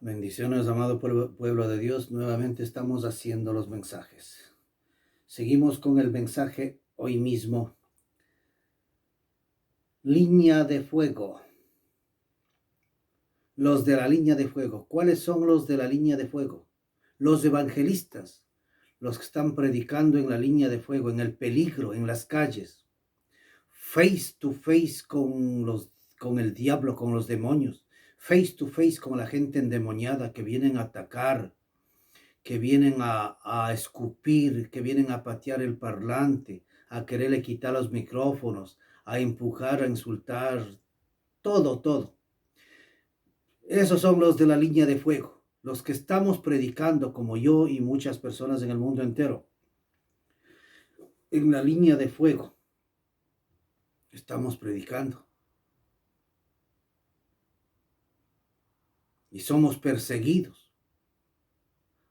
Bendiciones, amado pueblo de Dios. Nuevamente estamos haciendo los mensajes. Seguimos con el mensaje hoy mismo. Línea de fuego. Los de la línea de fuego. ¿Cuáles son los de la línea de fuego? Los evangelistas, los que están predicando en la línea de fuego, en el peligro, en las calles, face to face con el diablo, con los demonios, face to face con la gente endemoniada que vienen a atacar, que vienen a escupir, que vienen a patear el parlante, a quererle quitar los micrófonos, a empujar, a insultar, todo. Esos son los de la línea de fuego, los que estamos predicando, como yo y muchas personas en el mundo entero. En la línea de fuego estamos predicando. Y somos perseguidos.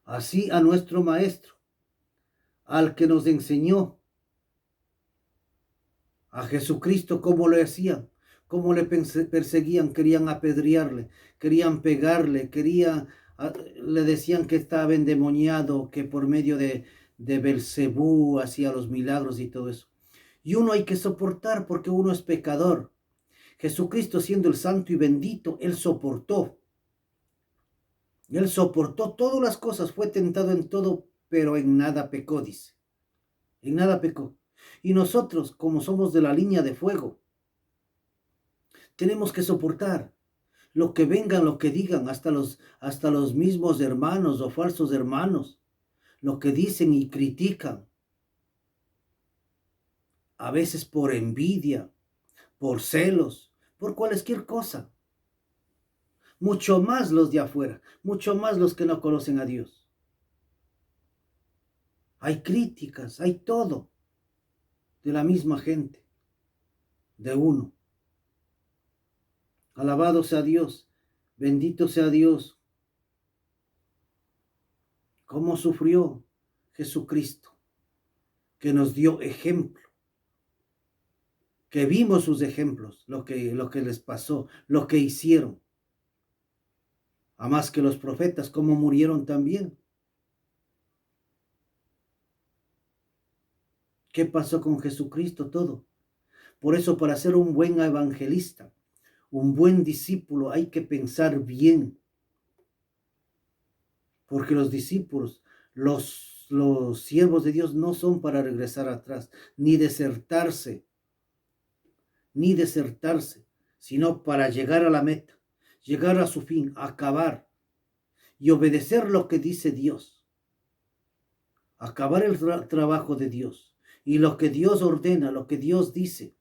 Así a nuestro maestro, al que nos enseñó, a Jesucristo, cómo lo hacían, cómo le perseguían, querían apedrearle, querían pegarle, le decían que estaba endemoniado, que por medio de Belcebú hacía los milagros y todo eso. Y uno hay que soportar porque uno es pecador. Jesucristo, siendo el santo y bendito, Él soportó. Él soportó todas las cosas, fue tentado en todo, pero en nada pecó, dice. En nada pecó. Y nosotros, como somos de la línea de fuego, tenemos que soportar lo que vengan, lo que digan, hasta los mismos hermanos o falsos hermanos, lo que dicen y critican, a veces por envidia, por celos, por cualquier cosa. Mucho más los de afuera, mucho más los que no conocen a Dios. Hay críticas, hay todo de la misma gente, de uno. Alabado sea Dios, bendito sea Dios. ¿Cómo sufrió Jesucristo? Que nos dio ejemplo, que vimos sus ejemplos, lo que les pasó, lo que hicieron. A más que los profetas, cómo murieron también. ¿Qué pasó con Jesucristo? Todo. Por eso, para ser un buen evangelista, un buen discípulo, hay que pensar bien. Porque los discípulos, los siervos de Dios no son para regresar atrás, ni desertarse, sino para llegar a la meta, llegar a su fin, acabar y obedecer lo que dice Dios, acabar el trabajo de Dios y lo que Dios ordena, lo que Dios dice.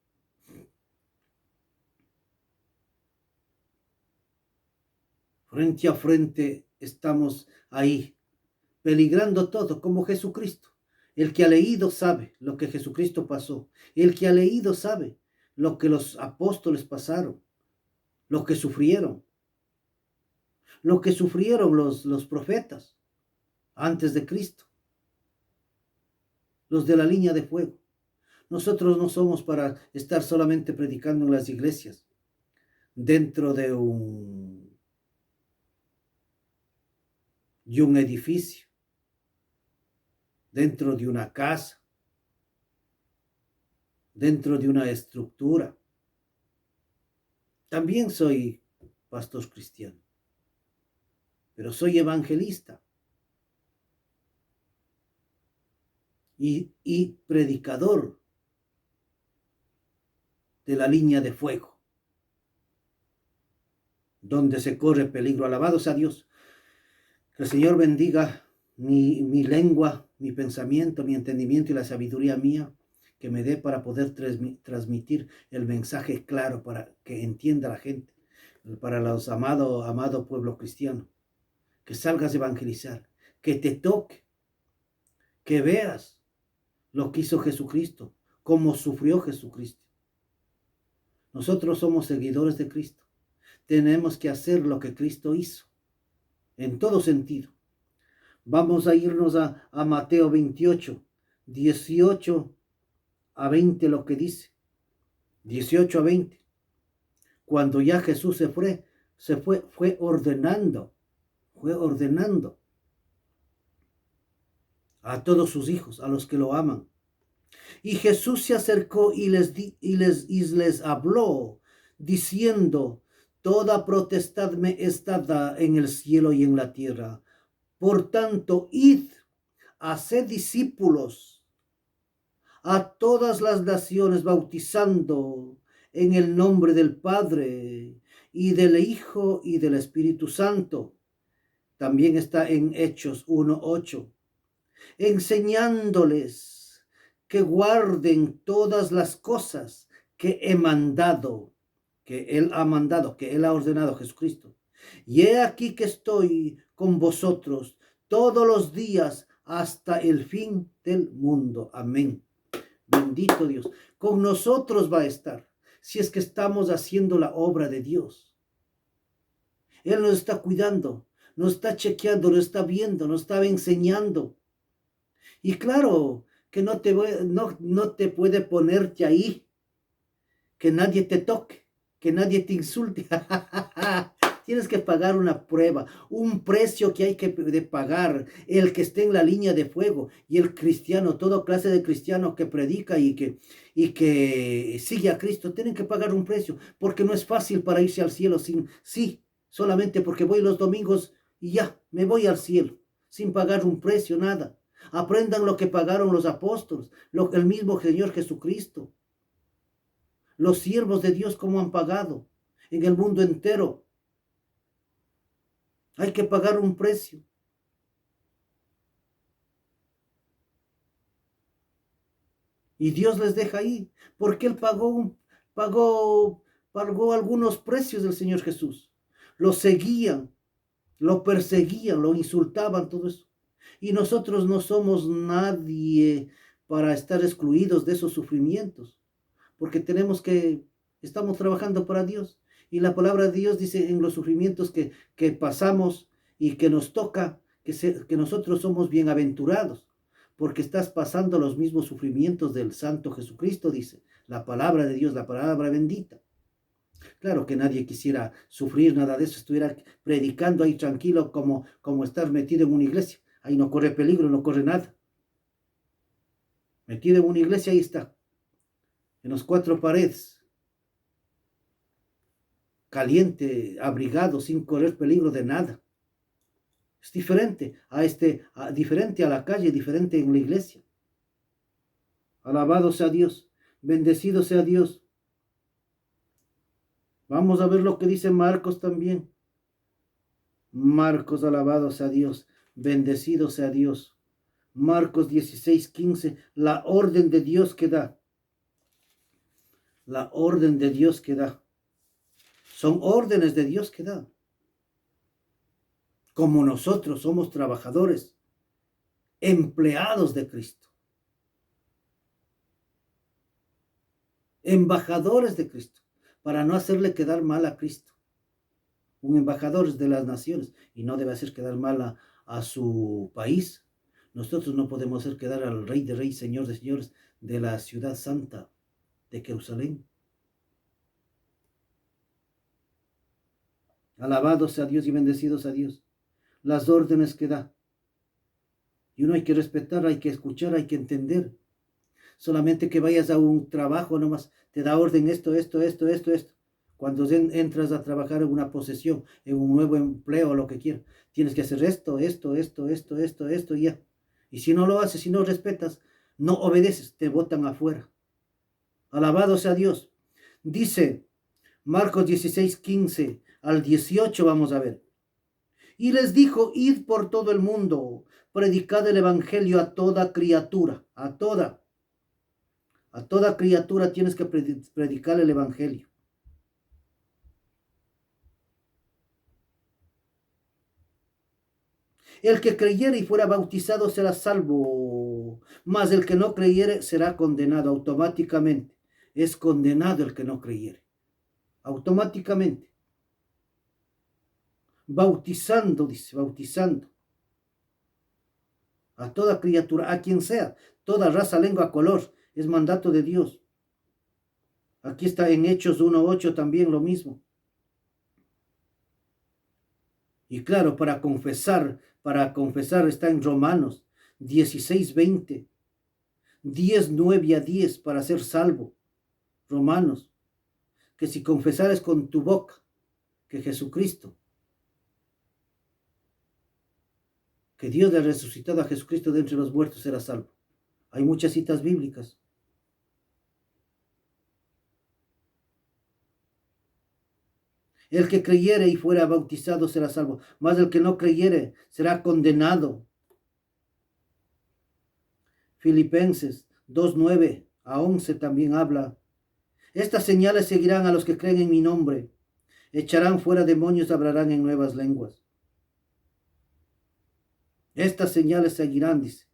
Frente a frente estamos ahí, peligrando todo como Jesucristo. El que ha leído sabe lo que Jesucristo pasó. El que ha leído sabe lo que los apóstoles pasaron, lo que sufrieron, los profetas antes de Cristo, los de la línea de fuego. Nosotros no somos para estar solamente predicando en las iglesias, dentro de un edificio, dentro de una casa, dentro de una estructura. También soy pastor cristiano, pero soy evangelista y predicador de la línea de fuego, donde se corre peligro. Alabados a Dios. Que el Señor bendiga mi lengua, mi pensamiento, mi entendimiento y la sabiduría mía, que me dé para poder transmitir el mensaje claro, para que entienda la gente, para los amado pueblo cristiano. Que salgas a evangelizar, que te toque, que veas lo que hizo Jesucristo, cómo sufrió Jesucristo. Nosotros somos seguidores de Cristo. Tenemos que hacer lo que Cristo hizo, en todo sentido. Vamos a irnos a Mateo 28, 18 a 20, lo que dice. 18 a 20. Cuando ya Jesús fue ordenando fue ordenando a todos sus hijos, a los que lo aman. Y Jesús se acercó y les habló, diciendo: toda potestad me es dada en el cielo y en la tierra. Por tanto, id, haced discípulos a todas las naciones, bautizando en el nombre del Padre y del Hijo y del Espíritu Santo. También está en Hechos 1:8. Enseñándoles que guarden todas las cosas que he mandado, que Él ha mandado, que Él ha ordenado, Jesucristo. Y he aquí que estoy con vosotros todos los días hasta el fin del mundo. Amén. Bendito Dios. Con nosotros va a estar, si es que estamos haciendo la obra de Dios. Él nos está cuidando, nos está chequeando, nos está viendo, nos está enseñando. Y claro que no te puede ponerte ahí, que nadie te toque, que nadie te insulte. Tienes que pagar una prueba, un precio que hay que pagar. El que esté en la línea de fuego, y el cristiano, toda clase de cristiano que predica y que sigue a Cristo, tienen que pagar un precio, porque no es fácil para irse al cielo solamente porque voy los domingos y ya, me voy al cielo, sin pagar un precio, nada. Aprendan lo que pagaron los apóstoles, el mismo Señor Jesucristo, los siervos de Dios, como han pagado en el mundo entero. Hay que pagar un precio. Y Dios les deja ahí, porque Él pagó algunos precios del Señor Jesús. Lo seguían, lo perseguían, lo insultaban, todo eso. Y nosotros no somos nadie para estar excluidos de esos sufrimientos, porque estamos trabajando para Dios. Y la palabra de Dios dice en los sufrimientos que pasamos y que nos toca, que nosotros somos bienaventurados, porque estás pasando los mismos sufrimientos del Santo Jesucristo, dice la palabra de Dios, la palabra bendita. Claro que nadie quisiera sufrir nada de eso, estuviera predicando ahí tranquilo como estar metido en una iglesia. Ahí no corre peligro, no corre nada. Metido en una iglesia, ahí está, en los cuatro paredes, caliente, abrigado, sin correr peligro de nada. Es diferente diferente a la calle, diferente en la iglesia. Alabado sea Dios, bendecido sea Dios. Vamos a ver lo que dice Marcos también. Marcos, alabado sea Dios, bendecido sea Dios. Marcos 16:15, la orden de Dios que da. La orden de Dios que da. Son órdenes de Dios que da. Como nosotros somos trabajadores, empleados de Cristo, embajadores de Cristo, para no hacerle quedar mal a Cristo. Un embajador es de las naciones y no debe hacer quedar mal a su país. Nosotros no podemos hacer quedar al Rey de Reyes, Señor de Señores, de la ciudad santa de Jerusalén. Alabado sea Dios y bendecido sea Dios. Las órdenes que da. Y uno hay que respetar, hay que escuchar, hay que entender. Solamente que vayas a un trabajo nomás, te da orden esto. Cuando entras a trabajar en una posesión, en un nuevo empleo, lo que quieras, tienes que hacer esto, y ya. Y si no lo haces, si no respetas, no obedeces, te botan afuera. Alabado sea Dios. Dice Marcos 16:15 al 18, vamos a ver. Y les dijo: id por todo el mundo, predicad el evangelio a toda criatura, a toda criatura tienes que predicar el evangelio. El que creyere y fuera bautizado será salvo, mas el que no creyere será condenado automáticamente. Es condenado el que no creyere, automáticamente. Bautizando, dice, bautizando a toda criatura, a quien sea, toda raza, lengua, color, es mandato de Dios. Aquí está en Hechos 1:8 también lo mismo. Y claro, para confesar está en Romanos 16:20, 10:9 a 10 para ser salvo. Romanos, que si confesares con tu boca que Jesucristo, que Dios le ha resucitado a Jesucristo de entre los muertos, será salvo. Hay muchas citas bíblicas. El que creyere y fuera bautizado será salvo, mas el que no creyere será condenado. Filipenses 2:9 a 11 también habla. Estas señales seguirán a los que creen en mi nombre. Echarán fuera demonios, hablarán en nuevas lenguas. Estas señales seguirán, dice.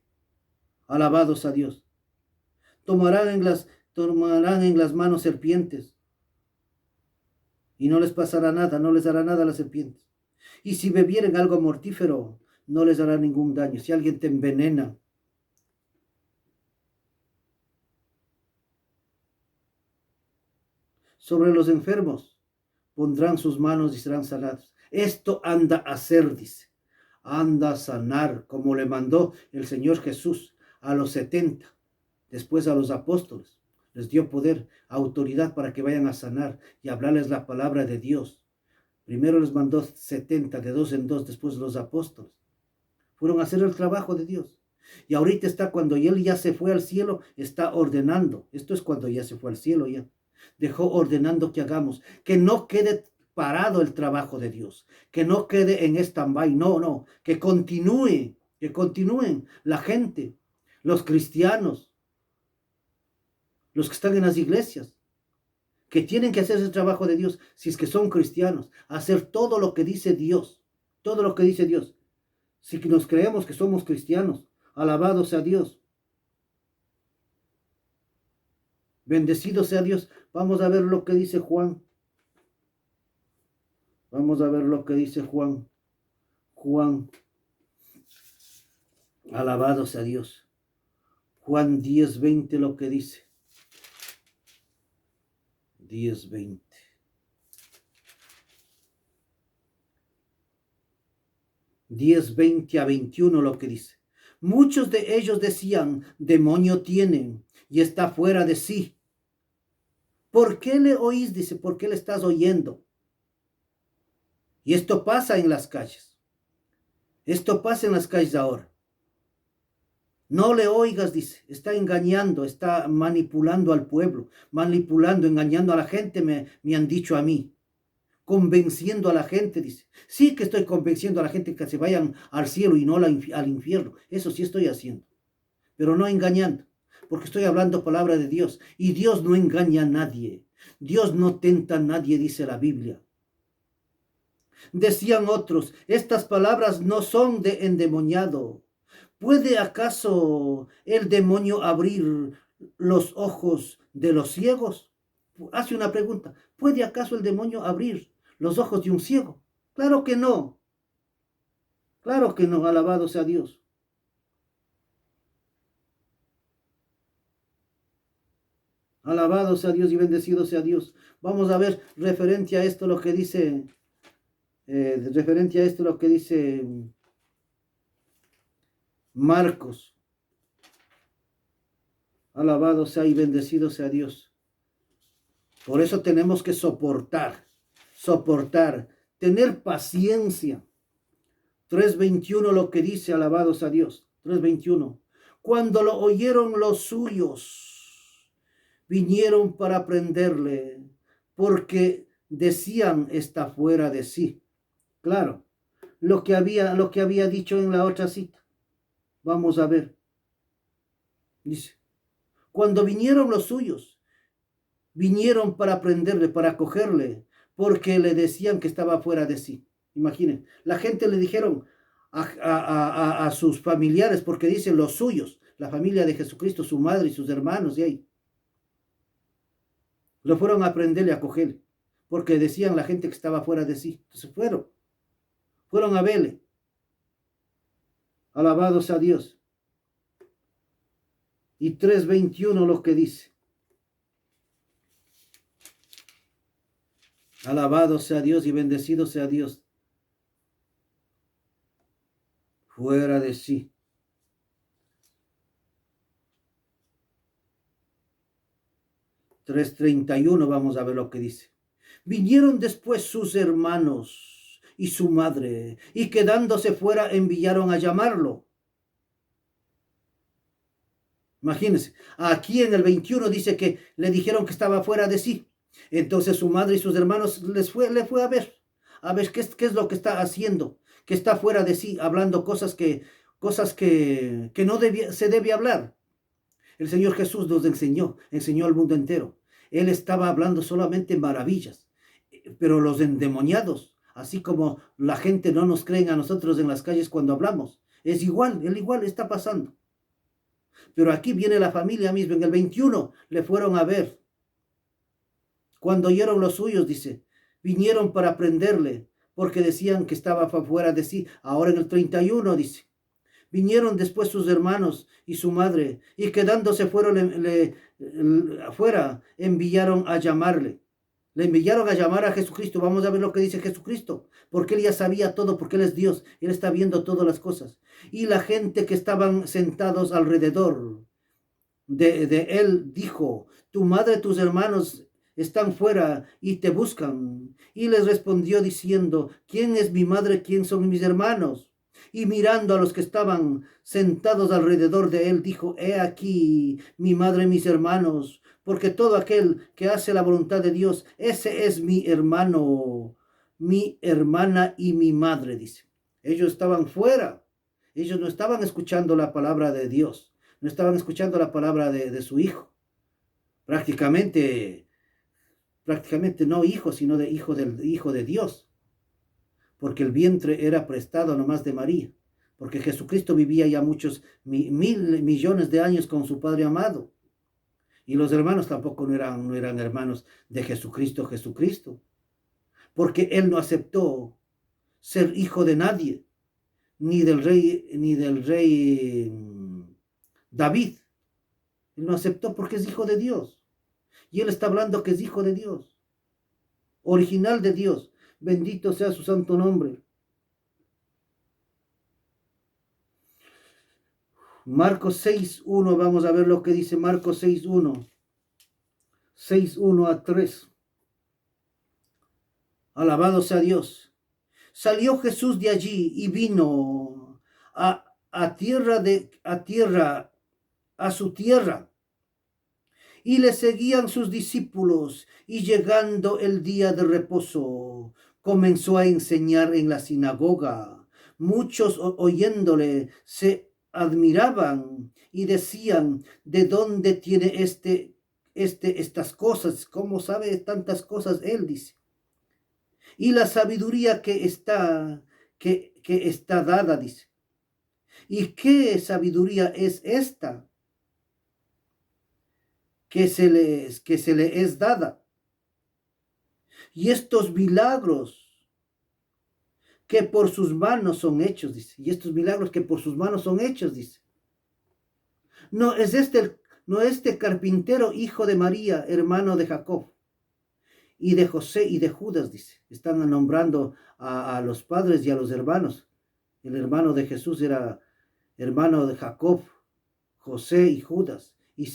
Alabados a Dios. Tomarán en las manos serpientes. Y no les pasará nada, no les hará nada a las serpientes. Y si bebieren algo mortífero, no les hará ningún daño. Si alguien te envenena, sobre los enfermos pondrán sus manos y serán sanados. Esto anda a hacer, dice. Anda a sanar, como le mandó el Señor Jesús a los 70, después a los apóstoles. Les dio poder, autoridad para que vayan a sanar y hablarles la palabra de Dios. Primero les mandó 70, de 2 en 2, después los apóstoles. Fueron a hacer el trabajo de Dios. Y ahorita está, cuando él ya se fue al cielo, está ordenando. Esto es cuando ya se fue al cielo ya. Dejó ordenando que hagamos, que no quede parado el trabajo de Dios, que no quede en stand-by, no, que continúen la gente, los cristianos, los que están en las iglesias, que tienen que hacer ese trabajo de Dios, si es que son cristianos, hacer todo lo que dice Dios, todo lo que dice Dios. Si nos creemos que somos cristianos, alabado sea Dios. Bendecido sea Dios. Vamos a ver lo que dice Juan. Vamos a ver lo que dice Juan. Juan. Alabado sea Dios. Juan 10:20 lo que dice. 10:20. 10:20 a 21 lo que dice. Muchos de ellos decían, demonio tienen y está fuera de sí. ¿Por qué le oís? Dice, ¿por qué le estás oyendo? Y esto pasa en las calles. Esto pasa en las calles ahora. No le oigas, dice, está engañando, está manipulando al pueblo, manipulando, engañando a la gente, me han dicho a mí. Convenciendo a la gente, dice. Sí que estoy convenciendo a la gente que se vayan al cielo y no al infierno. Eso sí estoy haciendo. Pero no engañando, porque estoy hablando palabra de Dios. Y Dios no engaña a nadie. Dios no tenta a nadie, dice la Biblia. Decían otros, estas palabras no son de endemoniado. ¿Puede acaso el demonio abrir los ojos de los ciegos? Hace una pregunta. ¿Puede acaso el demonio abrir los ojos de un ciego? Claro que no. Claro que no. Alabado sea Dios. Alabado sea Dios y bendecido sea Dios. Vamos a ver referente a esto lo que dice Marcos. Alabado sea y bendecido sea Dios. Por eso tenemos que soportar, tener paciencia. 3:21 lo que dice, alabados a Dios. 3:21. Cuando lo oyeron los suyos, vinieron para prenderle, porque decían, está fuera de sí. Claro, lo que había dicho en la otra cita. Vamos a ver. Dice, cuando vinieron los suyos, vinieron para prenderle, para cogerle, porque le decían que estaba fuera de sí. Imaginen, la gente le dijeron a sus familiares, porque dicen los suyos, la familia de Jesucristo, su madre y sus hermanos, y ahí. Lo fueron a prenderle, a cogerle, porque decían la gente que estaba fuera de sí. Entonces fueron a verle. Alabados a Dios. Y 3:21 lo que dice. Alabado sea Dios y bendecido sea Dios. fuera de sí. (3:31) vamos a ver lo que dice. Vinieron después sus hermanos y su madre, y quedándose fuera enviaron a llamarlo. Imagínense, aquí en el 21 dice que le dijeron que estaba fuera de sí. Entonces su madre y sus hermanos le fue a ver qué es lo que está haciendo, que está fuera de sí, hablando cosas que no se debe hablar. El Señor Jesús nos enseñó al mundo entero. Él estaba hablando solamente maravillas, pero los endemoniados, así como la gente no nos cree a nosotros en las calles cuando hablamos, es igual, él igual está pasando. Pero aquí viene la familia misma, en el 21 le fueron a ver. Cuando oyeron los suyos, dice, vinieron para prenderle, porque decían que estaba fuera de sí. Ahora en el 31 dice, vinieron después sus hermanos y su madre, y quedándose afuera, enviaron a llamarle. Le enviaron a llamar a Jesucristo. Vamos a ver lo que dice Jesucristo, porque él ya sabía todo, porque él es Dios, él está viendo todas las cosas. Y la gente que estaban sentados alrededor de él dijo, tu madre y tus hermanos están fuera y te buscan. Y les respondió diciendo, ¿quién es mi madre? ¿Quién son mis hermanos? Y mirando a los que estaban sentados alrededor de él, dijo, he aquí mi madre y mis hermanos, porque todo aquel que hace la voluntad de Dios, ese es mi hermano, mi hermana y mi madre, dice. Ellos estaban fuera, ellos no estaban escuchando la palabra de Dios, no estaban escuchando la palabra de su hijo. Prácticamente no hijo, sino de hijo de Dios, porque el vientre era prestado nomás de María, porque Jesucristo vivía ya muchos mil millones de años con su Padre amado, y los hermanos tampoco no eran hermanos de Jesucristo, porque él no aceptó ser hijo de nadie, ni del rey David. Él no aceptó porque es hijo de Dios. Y él está hablando que es hijo de Dios, original de Dios. Bendito sea su santo nombre. Marcos 6:1, vamos a ver lo que dice Marcos 6:1. 6:1-3. Alabado sea Dios. Salió Jesús de allí y vino a su tierra. Y le seguían sus discípulos, y llegando el día de reposo, comenzó a enseñar en la sinagoga. Muchos oyéndole se admiraban y decían, ¿de dónde tiene estas cosas? ¿Cómo sabe tantas cosas? Él dice. Y la sabiduría que está dada, dice. ¿Y qué sabiduría es esta que se le es dada? Y estos milagros que por sus manos son hechos, dice. Y estos milagros que por sus manos son hechos, dice. No es este carpintero, hijo de María, hermano de Jacob, y de José y de Judas, dice. Están nombrando a los padres y a los hermanos. El hermano de Jesús era hermano de Jacob, José y Judas, y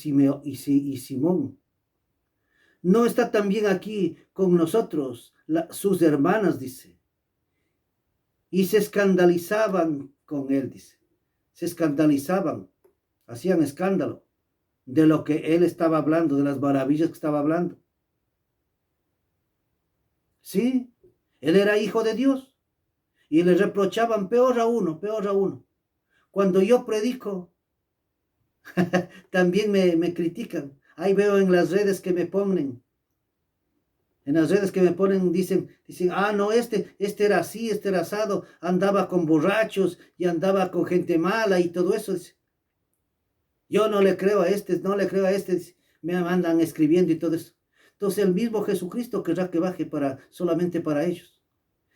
Simón. ¿No está también aquí con nosotros sus hermanas? Dice. Y se escandalizaban con él, dice. Se escandalizaban, hacían escándalo de lo que él estaba hablando, de las maravillas que estaba hablando. Sí, él era hijo de Dios. Y le reprochaban, peor a uno. Cuando yo predico, también me critican. Ahí veo en las redes que me ponen. En las redes que me ponen dicen, no, este era así, este era asado, andaba con borrachos y andaba con gente mala y todo eso. Yo no le creo a este, me mandan escribiendo y todo eso. Entonces el mismo Jesucristo querrá que baje solamente para ellos.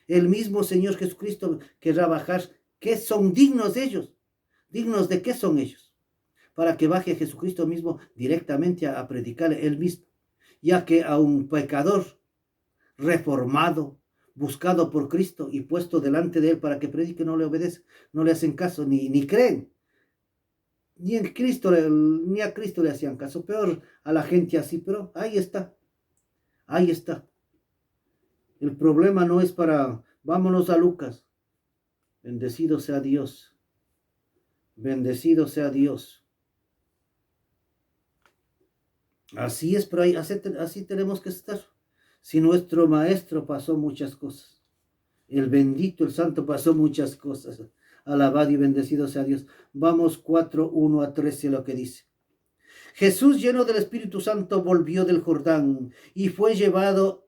El mismo Señor Jesucristo querrá bajar, que son dignos de ellos. ¿Dignos de qué son ellos? Para que baje Jesucristo mismo directamente a predicar él mismo. Ya que a un pecador reformado, buscado por Cristo y puesto delante de él para que predique, no le obedecen, no le hacen caso, ni creen. Ni a Cristo le hacían caso, peor a la gente así, pero ahí está, ahí está. El problema no es vámonos a Lucas. Bendecido sea Dios, bendecido sea Dios. Así es, pero así tenemos que estar. Si nuestro maestro pasó muchas cosas, el bendito, el santo pasó muchas cosas. Alabado y bendecido sea Dios. Vamos 4:1-13 lo que dice. Jesús, lleno del Espíritu Santo, volvió del Jordán y fue llevado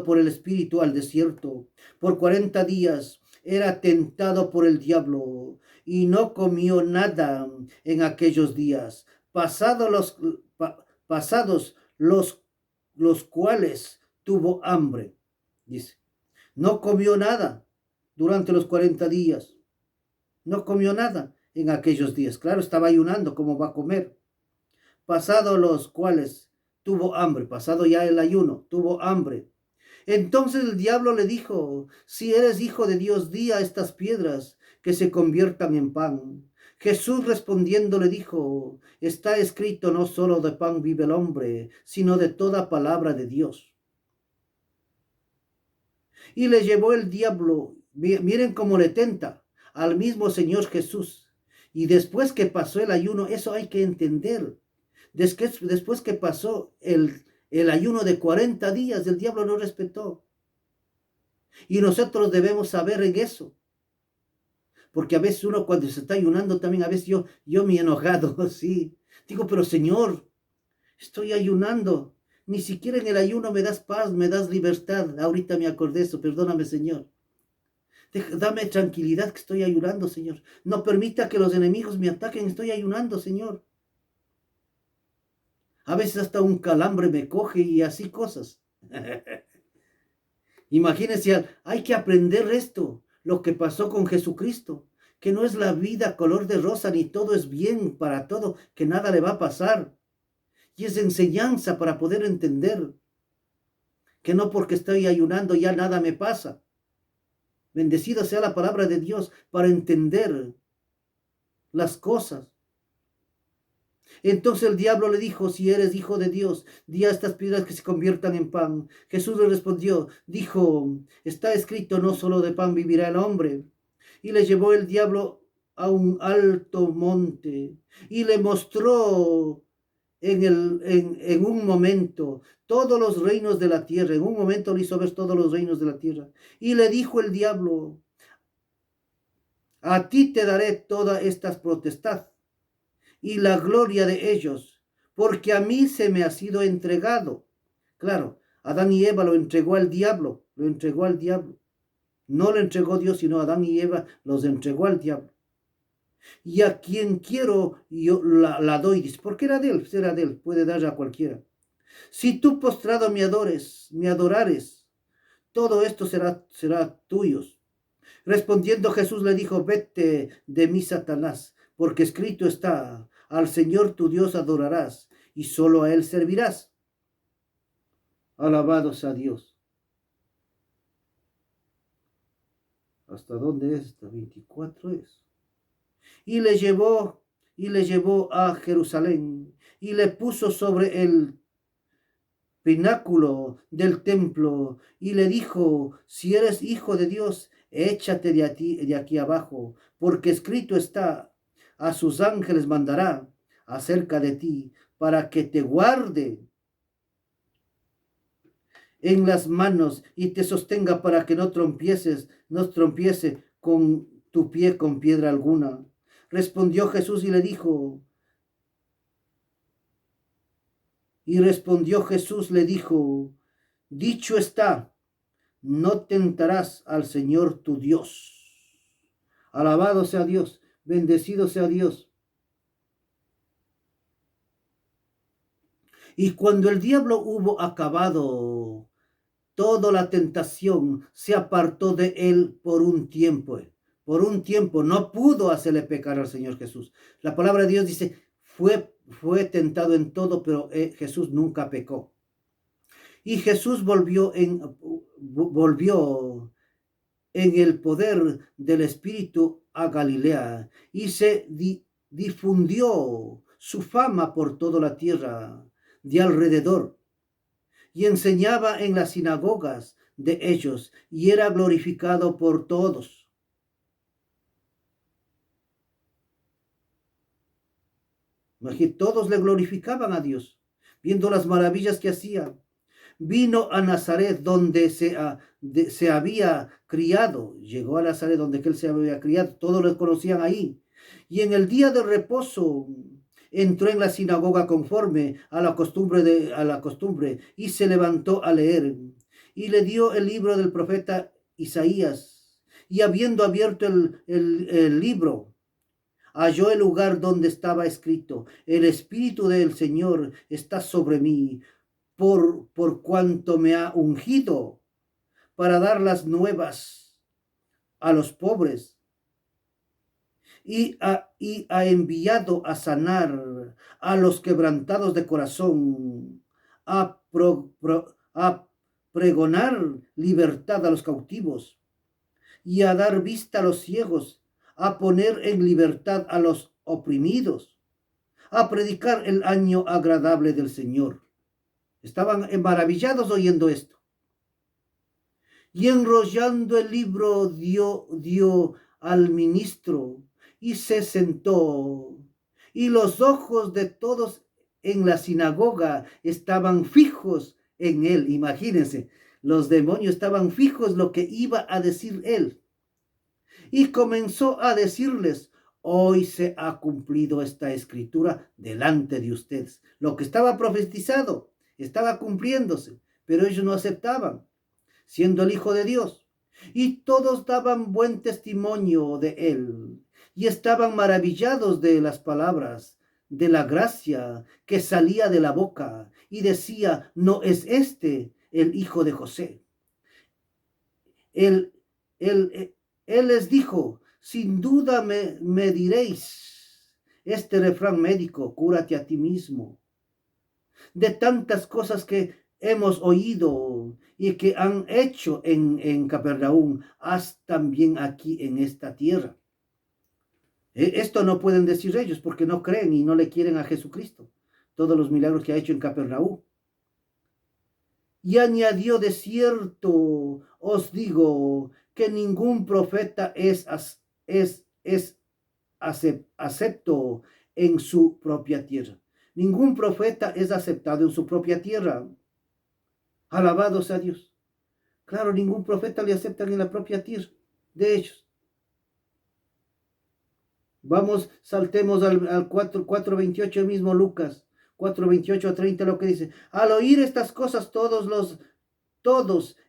por el Espíritu al desierto. Por 40 días era tentado por el diablo y no comió nada en aquellos días. Pasados los cuales tuvo hambre. Dice, no comió nada durante los 40 días. No comió nada en aquellos días. Claro, estaba ayunando, ¿cómo va a comer? Pasados los cuales tuvo hambre, pasado ya el ayuno, tuvo hambre. Entonces el diablo le dijo, si eres hijo de Dios, di a estas piedras que se conviertan en pan. Jesús respondiendo le dijo, está escrito, no solo de pan vive el hombre, sino de toda palabra de Dios. Y le llevó el diablo, miren cómo le tenta al mismo Señor Jesús. Y después que pasó el ayuno, eso hay que entender. Después que pasó el ayuno de 40 días, el diablo no respetó. Y nosotros debemos saber en eso. Porque a veces uno cuando se está ayunando también, a veces yo me he enojado, sí. Digo, pero Señor, estoy ayunando. Ni siquiera en el ayuno me das paz, me das libertad. Ahorita me acordé de eso, perdóname, Señor. Dame tranquilidad que estoy ayunando, Señor. No permita que los enemigos me ataquen, estoy ayunando, Señor. A veces hasta un calambre me coge y así cosas. Imagínense, hay que aprender esto, lo que pasó con Jesucristo, que no es la vida color de rosa, ni todo es bien para todo, que nada le va a pasar. Y es enseñanza para poder entender que no porque estoy ayunando ya nada me pasa. Bendecida sea la palabra de Dios para entender las cosas. Entonces el diablo le dijo, si eres hijo de Dios, di a estas piedras que se conviertan en pan. Jesús le respondió, dijo, está escrito, no solo de pan vivirá el hombre. Y le llevó el diablo a un alto monte y le mostró en un momento todos los reinos de la tierra. En un momento le hizo ver todos los reinos de la tierra. Y le dijo el diablo, a ti te daré toda esta potestad y la gloria de ellos, porque a mí se me ha sido entregado. Claro, Adán y Eva lo entregó al diablo, No lo entregó Dios, sino Adán y Eva los entregó al diablo. Y a quien quiero, yo la doy. Dice, porque era de él, puede dar a cualquiera. Si tú postrado me adorares, todo esto será tuyo. Respondiendo Jesús le dijo, vete de mí, Satanás, porque escrito está, al Señor tu Dios adorarás y solo a Él servirás. Alabados a Dios. ¿Hasta dónde es? Hasta 24 es. Y le llevó a Jerusalén y le puso sobre el pináculo del templo y le dijo, si eres hijo de Dios, échate de aquí abajo, porque escrito está, a sus ángeles mandará acerca de ti para que te guarde en las manos y te sostenga para que no trompiece con tu pie con piedra alguna. Respondió Jesús y le dijo, dicho está, no tentarás al Señor tu Dios. Alabado sea Dios, bendecido sea Dios. Y cuando el diablo hubo acabado toda la tentación, se apartó de él por un tiempo. No pudo hacerle pecar al Señor Jesús. La palabra de Dios dice, fue tentado en todo, pero Jesús nunca pecó. Y Jesús volvió volvió en el poder del Espíritu a Galilea y se difundió su fama por toda la tierra de alrededor y enseñaba en las sinagogas de ellos y era glorificado por todos. Todos le glorificaban a Dios, viendo las maravillas que hacía. Vino a Nazaret donde se había criado. Llegó a Nazaret donde él se había criado. Todos lo conocían ahí. Y en el día de reposo entró en la sinagoga conforme a la costumbre y se levantó a leer. Y le dio el libro del profeta Isaías. Y habiendo abierto el libro, halló el lugar donde estaba escrito: el Espíritu del Señor está sobre mí, por cuanto me ha ungido para dar las nuevas a los pobres y ha enviado a sanar a los quebrantados de corazón, a pregonar libertad a los cautivos y a dar vista a los ciegos, a poner en libertad a los oprimidos, a predicar el año agradable del Señor. Estaban maravillados oyendo esto. Y enrollando el libro dio al ministro y se sentó. Y los ojos de todos en la sinagoga estaban fijos en él. Imagínense, los demonios estaban fijos lo que iba a decir él. Y comenzó a decirles: hoy se ha cumplido esta escritura delante de ustedes. Lo que estaba profetizado estaba cumpliéndose, pero ellos no aceptaban, siendo el Hijo de Dios. Y todos daban buen testimonio de él, y estaban maravillados de las palabras, de la gracia que salía de la boca, y decía: ¿no es este el hijo de José? Él les dijo: sin duda me diréis este refrán médico: cúrate a ti mismo. De tantas cosas que hemos oído y que han hecho en Capernaum, haz también aquí en esta tierra. Esto no pueden decir ellos porque no creen y no le quieren a Jesucristo. Todos los milagros que ha hecho en Capernaum. Y añadió: de cierto os digo que ningún profeta es acepto en su propia tierra. Ningún profeta es aceptado en su propia tierra. Alabado sea Dios. Claro, ningún profeta le aceptan en la propia tierra de ellos. Vamos, saltemos al 4:28 mismo Lucas. 4:28 a 30 lo que dice: al oír estas cosas todos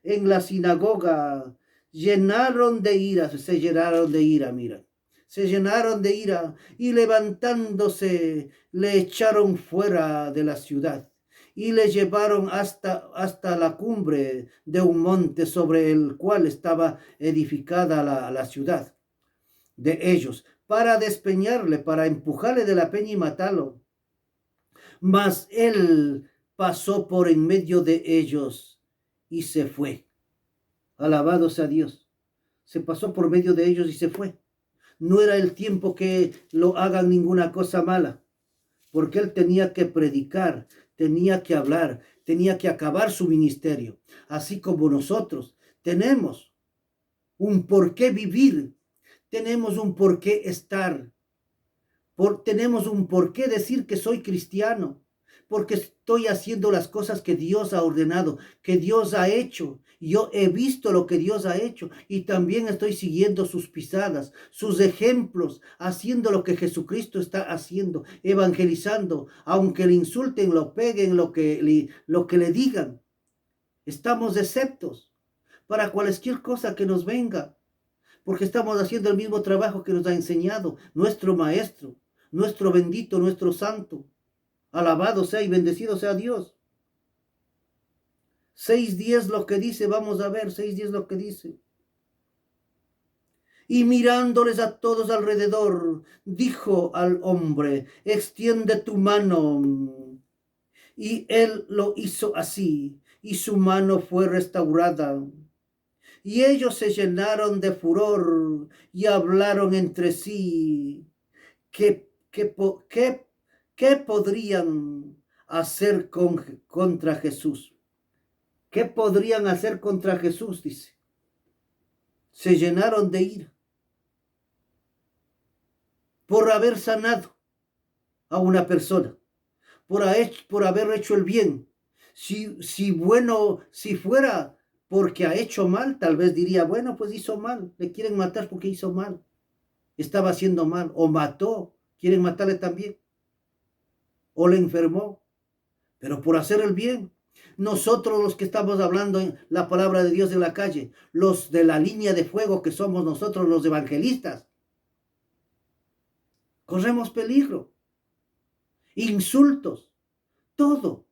en la sinagoga se llenaron de ira, mira. Se llenaron de ira y levantándose le echaron fuera de la ciudad y le llevaron hasta la cumbre de un monte sobre el cual estaba edificada la ciudad de ellos, para despeñarle, para empujarle de la peña y matarlo. Mas él pasó por en medio de ellos y se fue. Alabado sea Dios. Se pasó por medio de ellos y se fue. No era el tiempo que lo hagan ninguna cosa mala, porque él tenía que predicar, tenía que hablar, tenía que acabar su ministerio. Así como nosotros tenemos un por qué vivir, tenemos un por qué estar, tenemos un por qué decir que soy cristiano, porque estoy haciendo las cosas que Dios ha ordenado, que Dios ha hecho. Yo he visto lo que Dios ha hecho y también estoy siguiendo sus pisadas, sus ejemplos, haciendo lo que Jesucristo está haciendo, evangelizando, aunque le insulten, lo peguen, lo que le digan. Estamos exceptos para cualquier cosa que nos venga, porque estamos haciendo el mismo trabajo que nos ha enseñado nuestro Maestro, nuestro bendito, nuestro santo. Alabado sea y bendecido sea Dios. 6:10 lo que dice, vamos a ver, 6:10 lo que dice. Y mirándoles a todos alrededor, dijo al hombre: extiende tu mano. Y él lo hizo así, y su mano fue restaurada. Y ellos se llenaron de furor y hablaron entre sí. ¿Qué podrían hacer contra Jesús? ¿Qué podrían hacer contra Jesús? Dice. Se llenaron de ira por haber sanado a una persona, por haber hecho el bien. Si fuera porque ha hecho mal, tal vez diría, bueno, pues hizo mal, le quieren matar porque hizo mal, estaba haciendo mal, o mató, quieren matarle también, o le enfermó, pero por hacer el bien. Nosotros los que estamos hablando en la palabra de Dios en la calle, los de la línea de fuego que somos nosotros los evangelistas, corremos peligro, insultos, todo.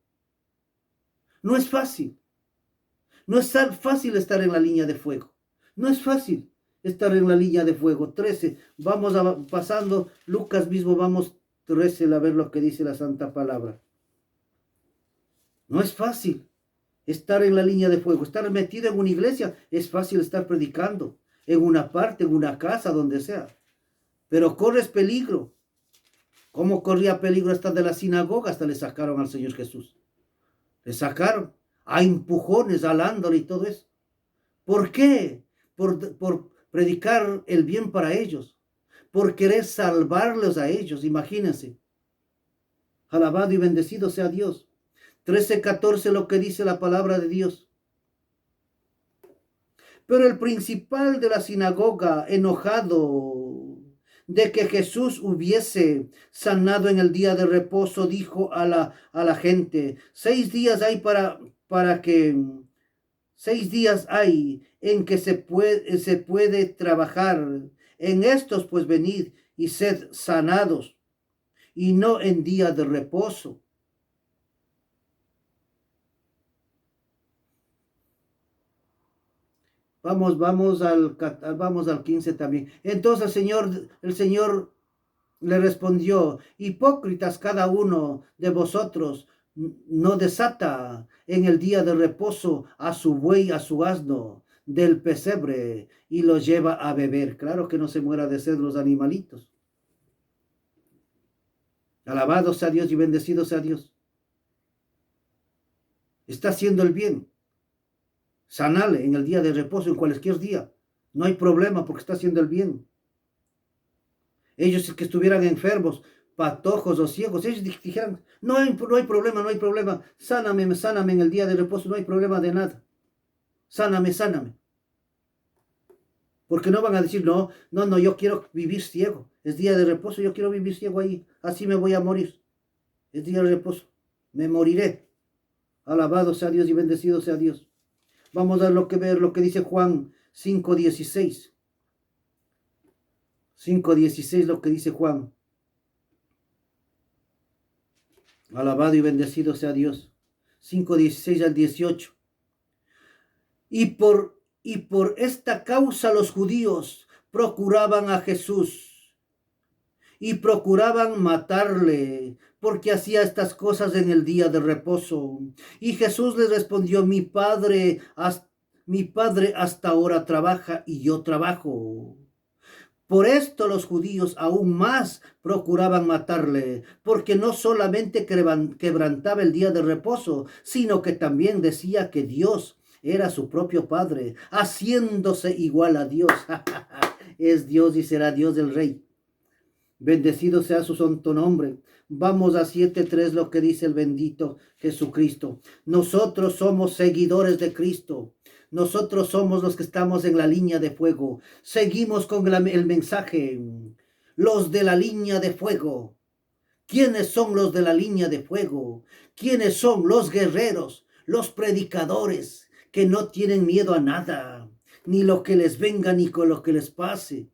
No es fácil. No es tan fácil estar en la línea de fuego. No es fácil estar en la línea de fuego. 13. Vamos pasando. Lucas mismo, vamos 13 a ver lo que dice la Santa Palabra. No es fácil estar en la línea de fuego. Estar metido en una iglesia es fácil estar predicando. En una parte, en una casa, donde sea. Pero corres peligro. ¿Cómo corría peligro hasta de la sinagoga? Hasta le sacaron al Señor Jesús. Le sacaron a empujones, alándole y todo eso. ¿Por qué? Por predicar el bien para ellos. Por querer salvarlos a ellos, imagínense. Alabado y bendecido sea Dios. 13:14 lo que dice la palabra de Dios. Pero el principal de la sinagoga, enojado de que Jesús hubiese sanado en el día de reposo, dijo a la gente, 6 días hay para que 6 días hay en que se puede trabajar. En estos pues venid y sed sanados, y no en día de reposo. Vamos al 15 también. Entonces el Señor le respondió, hipócritas, cada uno de vosotros no desata en el día de reposo a su buey, a su asno del pesebre y lo lleva a beber. Claro que no se muera de sed los animalitos. Alabado sea Dios y bendecido sea Dios. Está haciendo el bien. Sanale en el día de reposo, en cualquier día. No hay problema porque está haciendo el bien. Ellos que estuvieran enfermos, patojos o ciegos, ellos dijeran, no hay problema, sáname en el día de reposo, no hay problema de nada. Sáname. Porque no van a decir, no, yo quiero vivir ciego. Es día de reposo, yo quiero vivir ciego ahí, así me voy a morir. Es día de reposo, me moriré. Alabado sea Dios y bendecido sea Dios. Vamos a ver lo que dice Juan 5:16. 5:16 lo que dice Juan. Alabado y bendecido sea Dios. 5:16 al 18. Y por esta causa los judíos procuraban a Jesús y procuraban matarle, porque hacía estas cosas en el día de reposo. Y Jesús les respondió, mi padre hasta ahora trabaja y yo trabajo. Por esto los judíos aún más procuraban matarle, porque no solamente quebrantaba el día de reposo, sino que también decía que Dios era su propio Padre, haciéndose igual a Dios. Es Dios y será Dios del Rey. Bendecido sea su santo nombre. Vamos a 7:3 lo que dice el bendito Jesucristo. Nosotros somos seguidores de Cristo. Nosotros somos los que estamos en la línea de fuego. Seguimos con el mensaje. Los de la línea de fuego. ¿Quiénes son los de la línea de fuego? ¿Quiénes son los guerreros, los predicadores que no tienen miedo a nada, ni lo que les venga, ni con lo que les pase?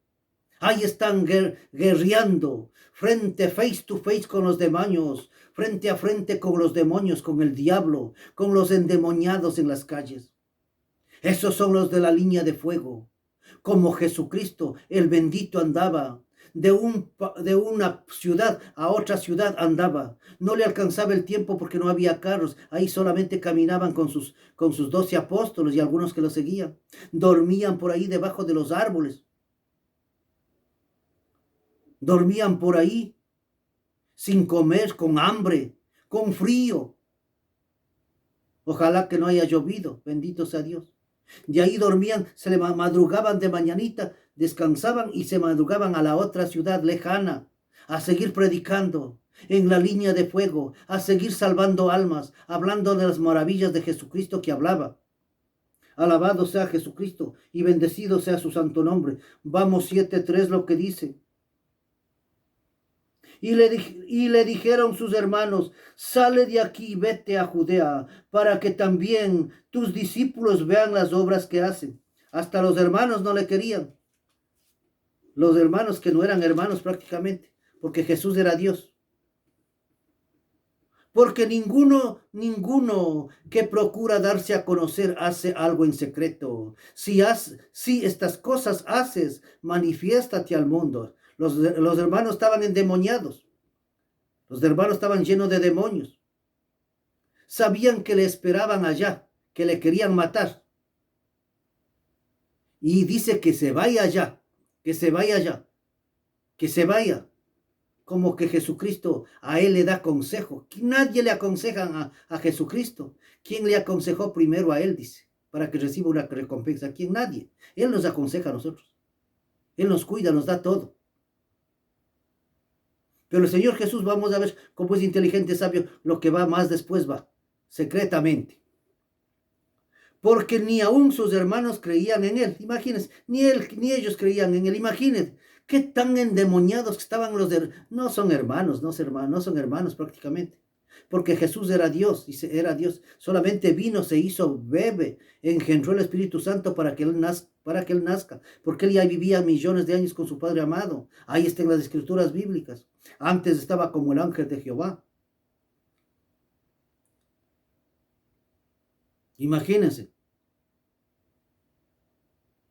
Ahí están guerreando, face to face con los demonios, frente a frente con los demonios, con el diablo, con los endemoniados en las calles. Esos son los de la línea de fuego. Como Jesucristo, el bendito andaba de una ciudad a otra ciudad andaba. No le alcanzaba el tiempo porque no había carros. Ahí solamente caminaban con sus 12 apóstoles y algunos que lo seguían. Dormían por ahí debajo de los árboles. Dormían por ahí sin comer, con hambre, con frío. Ojalá que no haya llovido, bendito sea Dios. Y ahí dormían, se madrugaban de mañanita, descansaban y se madrugaban a la otra ciudad lejana, a seguir predicando en la línea de fuego, a seguir salvando almas, hablando de las maravillas de Jesucristo que hablaba. Alabado sea Jesucristo y bendecido sea su santo nombre. Vamos 7:3 lo que dice. Y le dijeron sus hermanos, sale de aquí, vete a Judea, para que también tus discípulos vean las obras que hacen. Hasta los hermanos no le querían. Los hermanos que no eran hermanos prácticamente, porque Jesús era Dios. Porque ninguno que procura darse a conocer hace algo en secreto. Si estas cosas haces, manifiéstate al mundo. Los hermanos estaban endemoniados. Los hermanos estaban llenos de demonios. Sabían que le esperaban allá, que le querían matar. Y dice que se vaya allá, que se vaya allá, que se vaya. Como que Jesucristo a él le da consejo. Nadie le aconseja a Jesucristo. ¿Quién le aconsejó primero a él? Dice, para que reciba una recompensa. ¿Quién? Nadie. Él nos aconseja a nosotros. Él nos cuida, nos da todo. Pero el Señor Jesús, vamos a ver cómo es inteligente, sabio, lo que va más después va, secretamente. Porque ni aún sus hermanos creían en él. Imagínense, ni ellos creían en él. Imagínense, qué tan endemoniados que estaban no son hermanos, no son hermanos prácticamente. Porque Jesús era Dios, era Dios. Solamente vino, se hizo bebé, engendró el Espíritu Santo para que él nazca. Porque él ya vivía millones de años con su Padre amado. Ahí están las escrituras bíblicas. Antes estaba como el ángel de Jehová. Imagínense.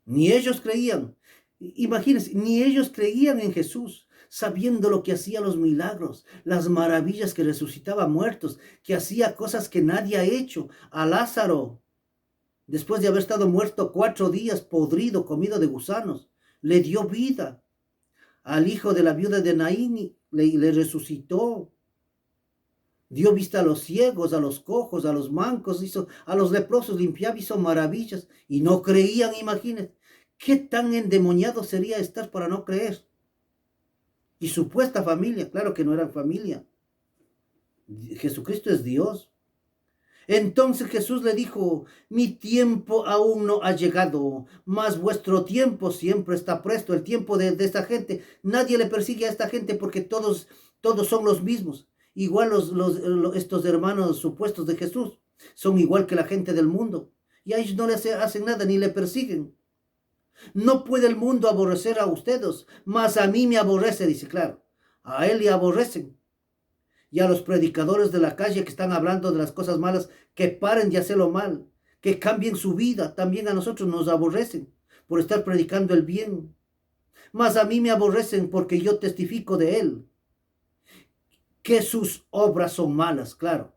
Ni ellos creían. Imagínense, ni ellos creían en Jesús, sabiendo lo que hacía los milagros, las maravillas que resucitaba muertos, que hacía cosas que nadie ha hecho. A Lázaro, después de haber estado muerto 4 días, podrido, comido de gusanos, le dio vida. Al hijo de la viuda de Naín le resucitó. Dio vista a los ciegos, a los cojos, a los mancos, a los leprosos limpiaba, hizo maravillas. Y no creían, imagínense. ¿Qué tan endemoniado sería estar para no creer? Y supuesta familia, claro que no eran familia. Jesucristo es Dios. Entonces Jesús le dijo, mi tiempo aún no ha llegado, mas vuestro tiempo siempre está presto. El tiempo de esta gente, nadie le persigue a esta gente porque todos son los mismos. Igual estos hermanos supuestos de Jesús son igual que la gente del mundo. Y a ellos no les hacen nada ni le persiguen. No puede el mundo aborrecer a ustedes, mas a mí me aborrece, dice claro. A él le aborrecen. Y a los predicadores de la calle que están hablando de las cosas malas, que paren de hacerlo mal, que cambien su vida, también a nosotros nos aborrecen por estar predicando el bien. Mas a mí me aborrecen porque yo testifico de él, que sus obras son malas, claro.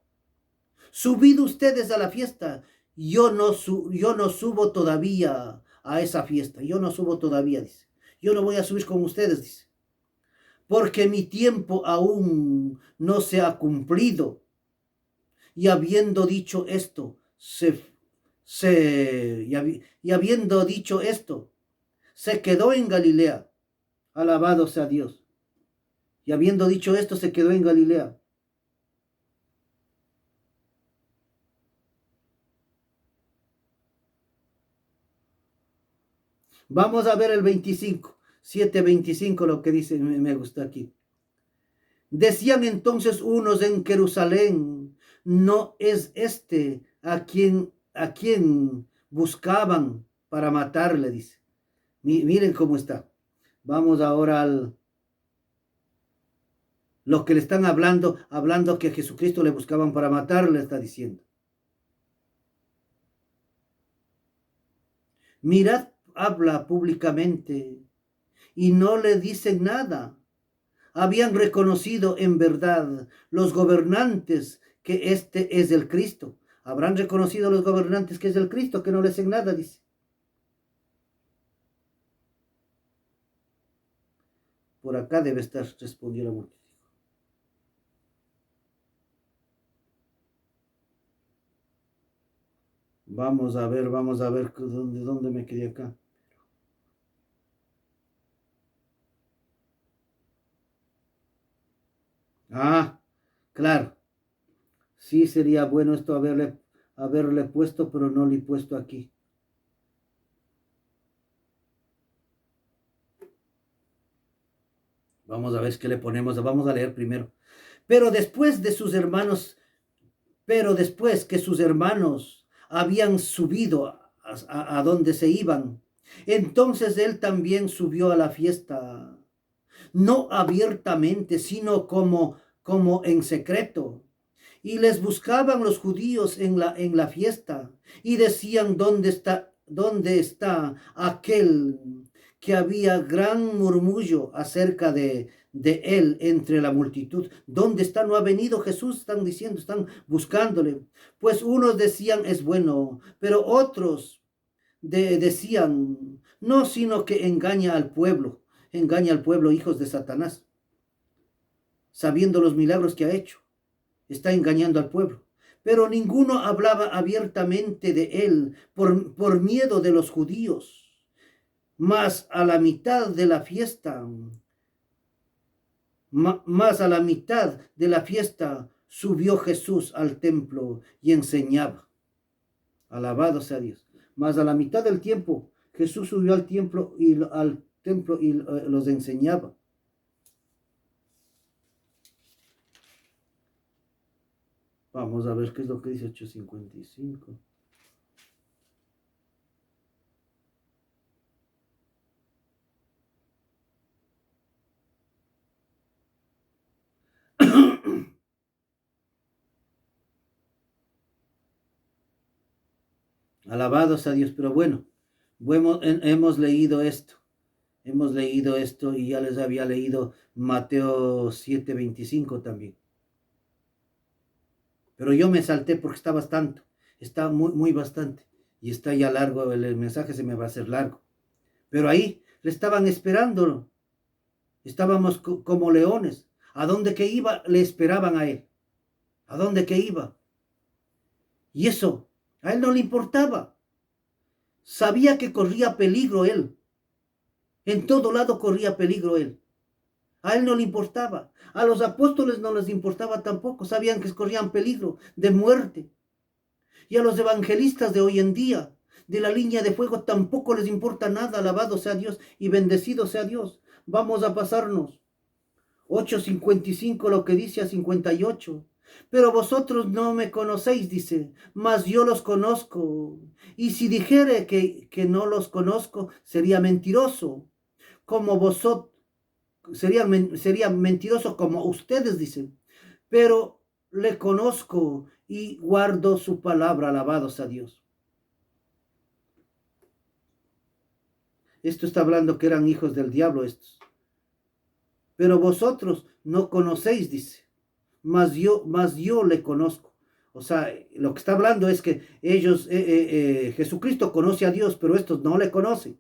Subid ustedes a la fiesta, yo no subo todavía a esa fiesta, yo no subo todavía, dice. Yo no voy a subir con ustedes, dice. Porque mi tiempo aún no se ha cumplido. Y habiendo dicho esto, habiendo dicho esto, se quedó en Galilea. Alabado sea Dios. Y habiendo dicho esto, se quedó en Galilea. Vamos a ver el 25. 7:25 lo que dice, me gusta aquí. Decían entonces unos en Jerusalén, no es este a quien buscaban para matarle, dice. Miren cómo está. Vamos ahora al lo que le están hablando que a Jesucristo le buscaban para matarle, está diciendo. Mirad, habla públicamente y no le dicen nada. Habían reconocido en verdad los gobernantes que este es el Cristo. Habrán reconocido los gobernantes que es el Cristo, que no le dicen nada, dice. Por acá debe estar, respondió la multitud. Vamos a ver dónde me quedé acá. Ah, claro. Sí sería bueno esto haberle puesto, pero no le he puesto aquí. Vamos a ver qué le ponemos. Vamos a leer primero. Pero después de sus hermanos, pero después que sus hermanos habían subido a donde se iban, entonces él también subió a la fiesta, no abiertamente, sino como en secreto. Y les buscaban los judíos en la fiesta y decían, dónde está aquel que había gran murmullo acerca de él entre la multitud? ¿Dónde está? No ha venido Jesús, están diciendo, están buscándole. Pues unos decían, es bueno, pero otros decían, no, sino que engaña al pueblo, hijos de Satanás, sabiendo los milagros que ha hecho. Está engañando al pueblo. Pero ninguno hablaba abiertamente de él por miedo de los judíos. Más a la mitad de la fiesta, más a la mitad de la fiesta subió Jesús al templo y enseñaba. Alabado sea Dios. Más a la mitad del tiempo Jesús subió al templo y los enseñaba. Vamos a ver qué es lo que dice 8:55. Alabados a Dios, pero bueno, hemos leído esto. Hemos leído esto y ya les había leído Mateo 7:25 también. Pero yo me salté porque está bastante, está muy bastante. Y está ya largo, el mensaje se me va a hacer largo. Pero ahí le estaban esperando. Estábamos como leones. ¿A dónde que iba? Le esperaban a él. ¿A dónde que iba? Y eso, a él no le importaba. Sabía que corría peligro él. En todo lado corría peligro él. A él no le importaba. A los apóstoles no les importaba tampoco. Sabían que corrían peligro de muerte. Y a los evangelistas de hoy en día, de la línea de fuego, tampoco les importa nada. Alabado sea Dios y bendecido sea Dios. Vamos a pasarnos. 8:55 lo que dice a 58. Pero vosotros no me conocéis, dice, mas yo los conozco. Y si dijere que no los conozco, sería mentiroso. Como vosotros, sería mentiroso como ustedes dicen. Pero le conozco y guardo su palabra. Alabados a Dios. Esto está hablando que eran hijos del diablo estos. Pero vosotros no conocéis, dice, mas yo le conozco. O sea, lo que está hablando es que ellos, Jesucristo conoce a Dios, pero estos no le conocen.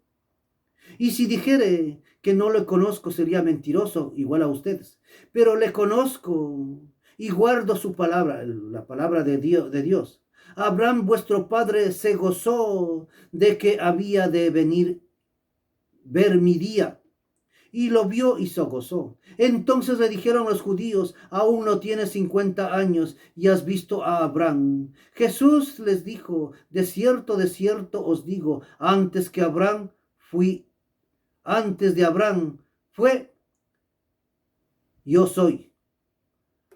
Y si dijere que no le conozco, sería mentiroso, igual a ustedes. Pero le conozco y guardo su palabra, la palabra de Dios. Abraham, vuestro padre, se gozó de que había de venir ver mi día. Y lo vio y se gozó. Entonces le dijeron los judíos, aún no tienes 50 años y has visto a Abraham. Jesús les dijo, de cierto os digo, antes de Abraham fue, yo soy.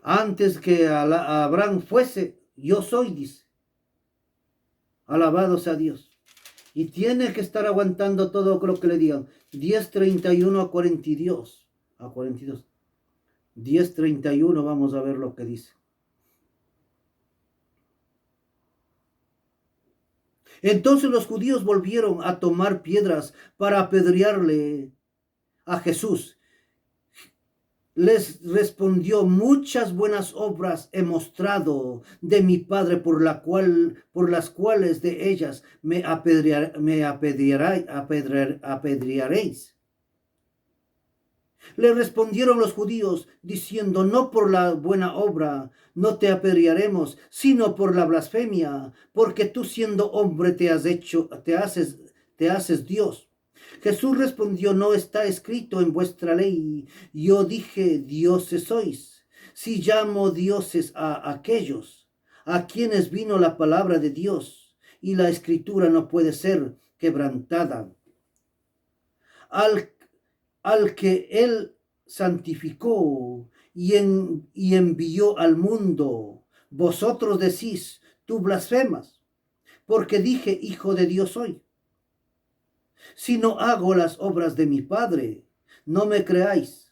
Antes que Abraham fuese, yo soy, dice. Alabado sea Dios. Y tiene que estar aguantando todo lo que le digan. 10:31 a 42. 10:31, vamos a ver lo que dice. Entonces los judíos volvieron a tomar piedras para apedrearle. a Jesús. Les respondió: muchas buenas obras he mostrado de mi Padre, por las cuales de ellas me apedrearéis. Le respondieron los judíos diciendo: no por la buena obra no te apedrearemos, sino por la blasfemia, porque tú, siendo hombre, te haces Dios. Jesús respondió: no está escrito en vuestra ley, yo dije dioses sois? Si llamo dioses a aquellos a quienes vino la palabra de Dios, y la escritura no puede ser quebrantada. Al que él santificó y envió al mundo, vosotros decís: tú blasfemas, porque dije hijo de Dios soy. Si no hago las obras de mi Padre, no me creáis.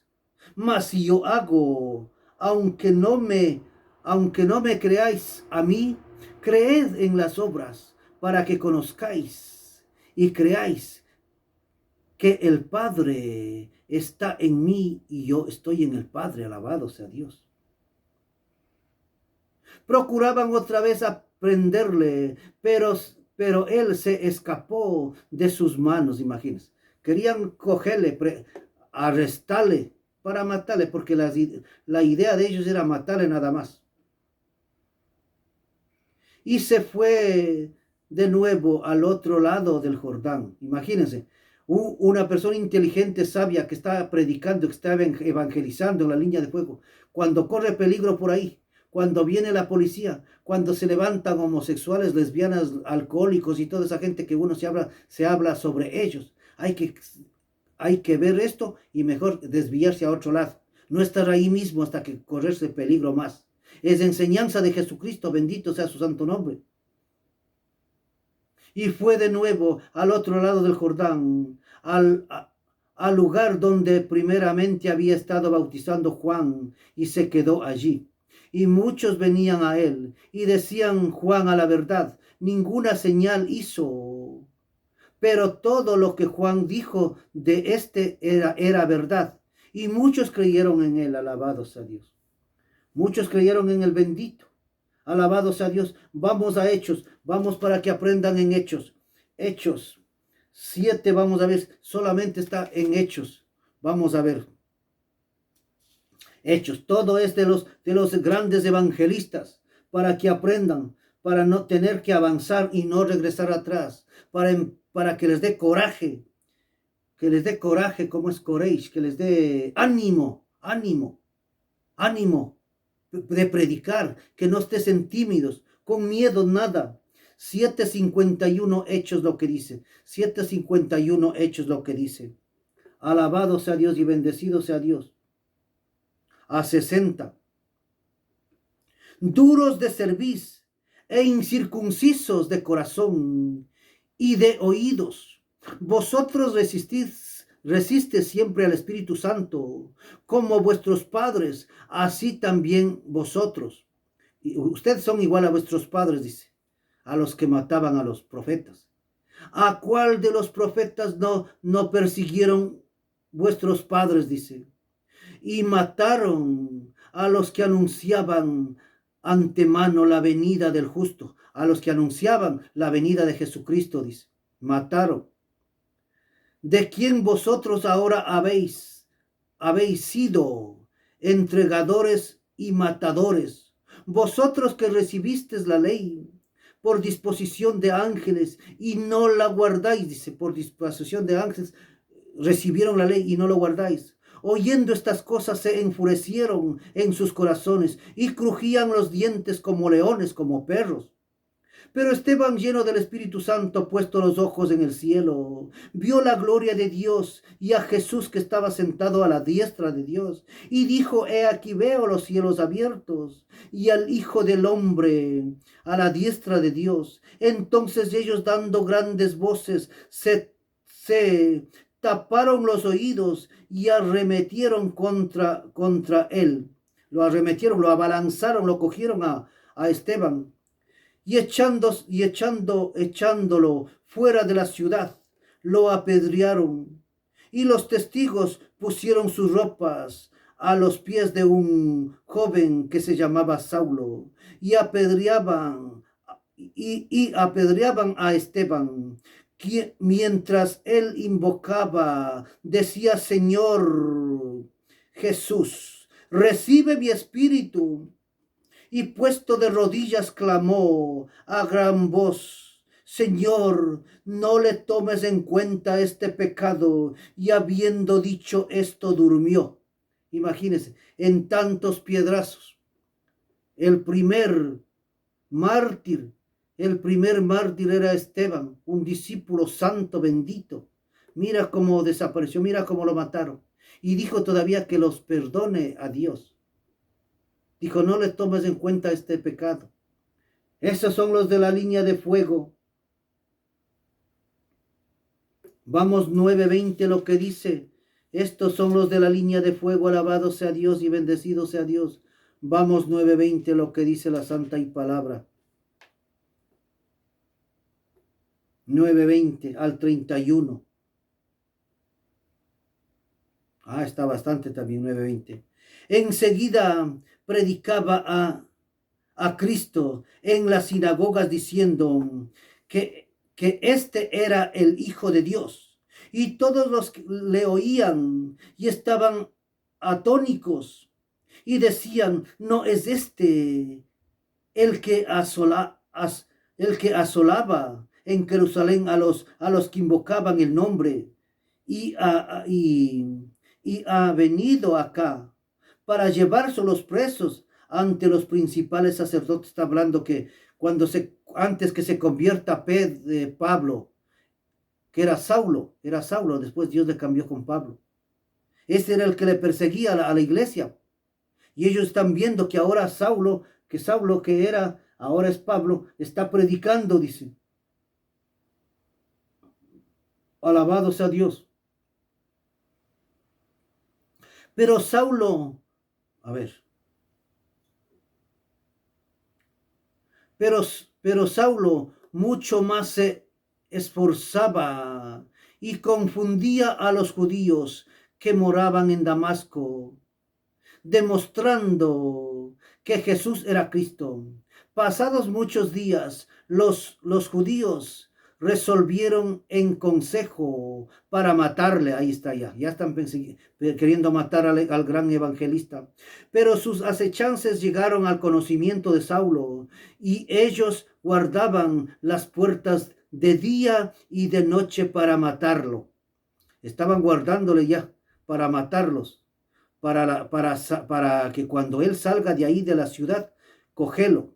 Mas si yo hago, aunque no me creáis a mí, creed en las obras, para que conozcáis y creáis que el Padre está en mí y yo estoy en el Padre. Alabado sea Dios. Procuraban otra vez aprenderle, pero él se escapó de sus manos, imagínense. Querían cogerle, arrestarle para matarle, porque la idea de ellos era matarle nada más. Y se fue de nuevo al otro lado del Jordán. Imagínense, una persona inteligente, sabia, que está predicando, que está evangelizando en la línea de fuego, cuando corre peligro por ahí, cuando viene la policía, cuando se levantan homosexuales, lesbianas, alcohólicos y toda esa gente que uno se habla sobre ellos. Hay que ver esto y mejor desviarse a otro lado. No estar ahí mismo hasta que correrse peligro más. Es enseñanza de Jesucristo, bendito sea su santo nombre. Y fue de nuevo al otro lado del Jordán, al lugar donde primeramente había estado bautizando Juan, y se quedó allí. Y muchos venían a él y decían: Juan, a la verdad, ninguna señal hizo, pero todo lo que Juan dijo de era verdad. Y muchos creyeron en él. Alabados a Dios. Muchos creyeron en el bendito. Alabados a Dios. Vamos a Hechos. Vamos para que aprendan en Hechos. Hechos 7, vamos a ver. Solamente está en Hechos. Vamos a ver. Hechos. Todo es de los grandes evangelistas. Para que aprendan. Para no tener que avanzar y no regresar atrás. Para que les dé coraje. Que les dé coraje, como es courage. Que les dé ánimo. Ánimo de predicar, que no estén tímidos, con miedo, nada. 7:51 Hechos lo que dice. 7:51 Hechos lo que dice. Alabado sea Dios y bendecido sea Dios. A 60. Duros de cerviz e incircuncisos de corazón y de oídos, vosotros resiste siempre al Espíritu Santo, como vuestros padres, así también vosotros. Y ustedes son igual a vuestros padres, dice, a los que mataban a los profetas. ¿A cuál de los profetas no persiguieron vuestros padres, dice? Y mataron a los que anunciaban antemano la venida del justo, a los que anunciaban la venida de Jesucristo, dice. Mataron. De quien vosotros ahora habéis sido entregadores y matadores, vosotros que recibisteis la ley por disposición de ángeles y no la guardáis, dice, por disposición de ángeles recibieron la ley y no lo guardáis. Oyendo estas cosas se enfurecieron en sus corazones y crujían los dientes como leones, como perros. Pero Esteban, lleno del Espíritu Santo, puesto los ojos en el cielo, vio la gloria de Dios y a Jesús que estaba sentado a la diestra de Dios. Y dijo: he aquí veo los cielos abiertos y al Hijo del Hombre a la diestra de Dios. Entonces ellos, dando grandes voces, se taparon los oídos y arremetieron contra él. Lo arremetieron, lo abalanzaron, lo cogieron a Esteban. Y echándolo fuera de la ciudad, lo apedrearon. Y los testigos pusieron sus ropas a los pies de un joven que se llamaba Saulo y apedreaban a Esteban, mientras él invocaba, decía: Señor Jesús, recibe mi espíritu. Y puesto de rodillas clamó a gran voz: Señor, no le tomes en cuenta este pecado. Y habiendo dicho esto, durmió. Imagínense, en tantos piedrazos. El primer mártir, el primer mártir era Esteban, un discípulo santo bendito. Mira cómo desapareció, mira cómo lo mataron. Y dijo todavía que los perdone a Dios. Dijo: no le tomes en cuenta este pecado. Esos son los de la línea de fuego. Vamos 9:20 lo que dice. Estos son los de la línea de fuego. Alabado sea Dios y bendecido sea Dios. Vamos 9:20 lo que dice la santa y palabra. 9:20 al 31. Está bastante también 9:20. Enseguida predicaba a Cristo en las sinagogas diciendo que este era el Hijo de Dios. Y todos los que le oían y estaban atónicos y decían: ¿no es este el que asolaba en Jerusalén a los que invocaban el nombre y ha venido acá para llevarse los presos ante los principales sacerdotes? Está hablando que antes que se convierta Pablo, que era Saulo, después Dios le cambió con Pablo. Ese era el que le perseguía a la iglesia. Y ellos están viendo que ahora Saulo que era, ahora es Pablo, está predicando, dice. Alabado sea Dios. Pero Saulo, pero Saulo mucho más se esforzaba y confundía a los judíos que moraban en Damasco, demostrando que Jesús era Cristo. Pasados muchos días, los judíos resolvieron en consejo para matarle. Ahí está, ya están queriendo matar al gran evangelista. Pero sus acechanzas llegaron al conocimiento de Saulo y ellos guardaban las puertas de día y de noche para matarlo. Estaban guardándole ya para matarlos, para que cuando él salga de ahí de la ciudad, cogelo.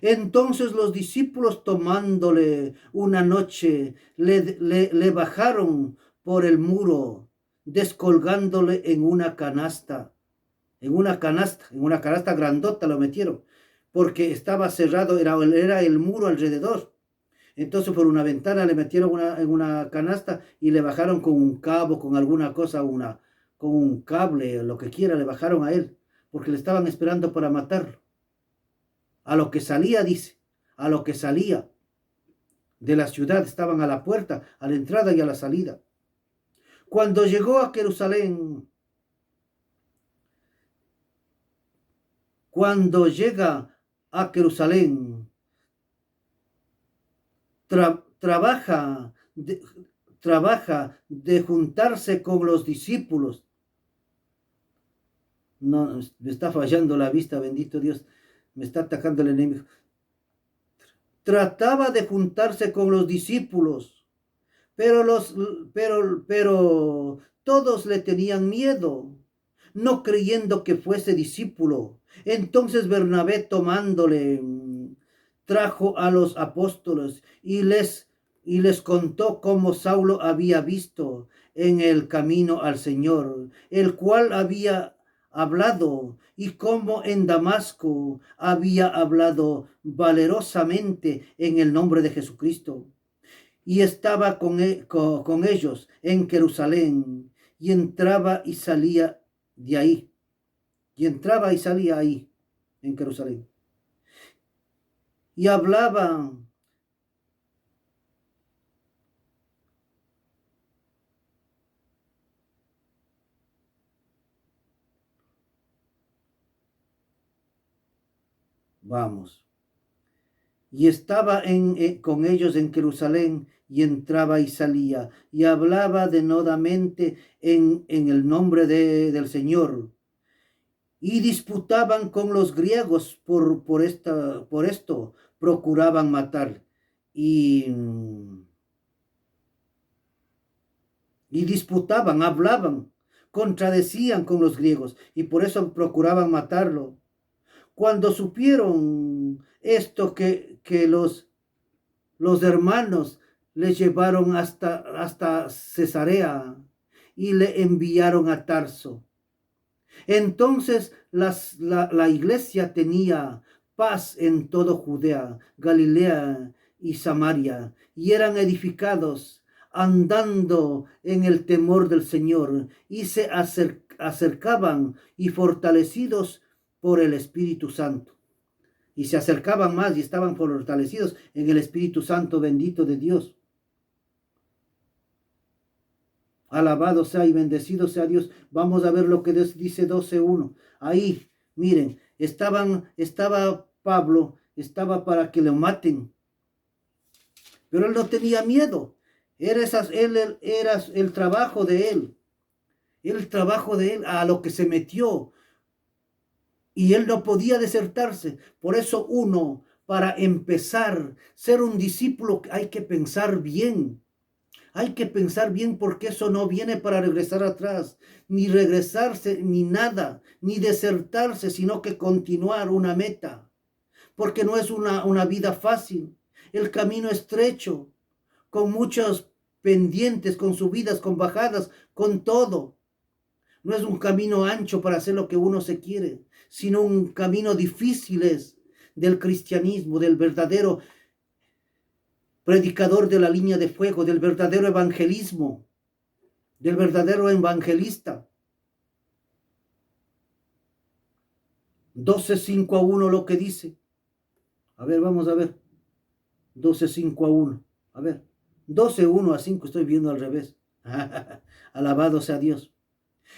Entonces los discípulos, tomándole una noche, le bajaron por el muro, descolgándole en una canasta grandota lo metieron, porque estaba cerrado, era el muro alrededor. Entonces por una ventana le metieron en una canasta y le bajaron con un cabo, con alguna cosa, con un cable, lo que quiera, le bajaron a él, porque le estaban esperando para matarlo. A lo que salía, dice, a lo que salía de la ciudad, estaban a la puerta, a la entrada y a la salida. Cuando llegó a Jerusalén, cuando llega a Jerusalén, trabaja de juntarse con los discípulos. No, me está fallando la vista, bendito Dios, me está atacando el enemigo. Trataba de juntarse con los discípulos, pero todos le tenían miedo, no creyendo que fuese discípulo. Entonces Bernabé, tomándole, trajo a los apóstoles y les contó cómo Saulo había visto en el camino al Señor, el cual había hablado, y cómo en Damasco había hablado valerosamente en el nombre de Jesucristo. Y estaba con ellos en Jerusalén, y entraba y salía de ahí. Y entraba y salía ahí, en Jerusalén. Y hablaba Vamos. Y estaba con ellos en Jerusalén, y entraba y salía, y hablaba denodamente en el nombre del Señor. Y disputaban con los griegos por esto, procuraban matar. Y, y disputaban, hablaban, contradecían con los griegos, y por eso procuraban matarlo. Cuando supieron esto, que los hermanos le llevaron hasta Cesarea y le enviaron a Tarso. Entonces la iglesia tenía paz en todo Judea, Galilea y Samaria, y eran edificados andando en el temor del Señor, y se acercaban y fortalecidos por el Espíritu Santo. Y se acercaban más y estaban fortalecidos en el Espíritu Santo bendito de Dios. Alabado sea y bendecido sea Dios. Vamos a ver lo que dice 12:1. Ahí, miren, estaba Pablo, estaba para que lo maten. Pero él no tenía miedo. Era el trabajo de él. El trabajo de él a lo que se metió. Y él no podía desertarse. Por eso para empezar, ser un discípulo, hay que pensar bien. Hay que pensar bien, porque eso no viene para regresar atrás, ni regresarse, ni nada, ni desertarse, sino que continuar una meta. Porque no es una vida fácil. El camino estrecho, con muchos pendientes, con subidas, con bajadas, con todo. No es un camino ancho para hacer lo que uno se quiere, sino un camino difícil del cristianismo, del verdadero predicador de la línea de fuego, del verdadero evangelismo, del verdadero evangelista. 12:5-1 lo que dice. A ver, vamos a ver. 12:5-1. A ver. 12:1-5, estoy viendo al revés. Alabado sea Dios.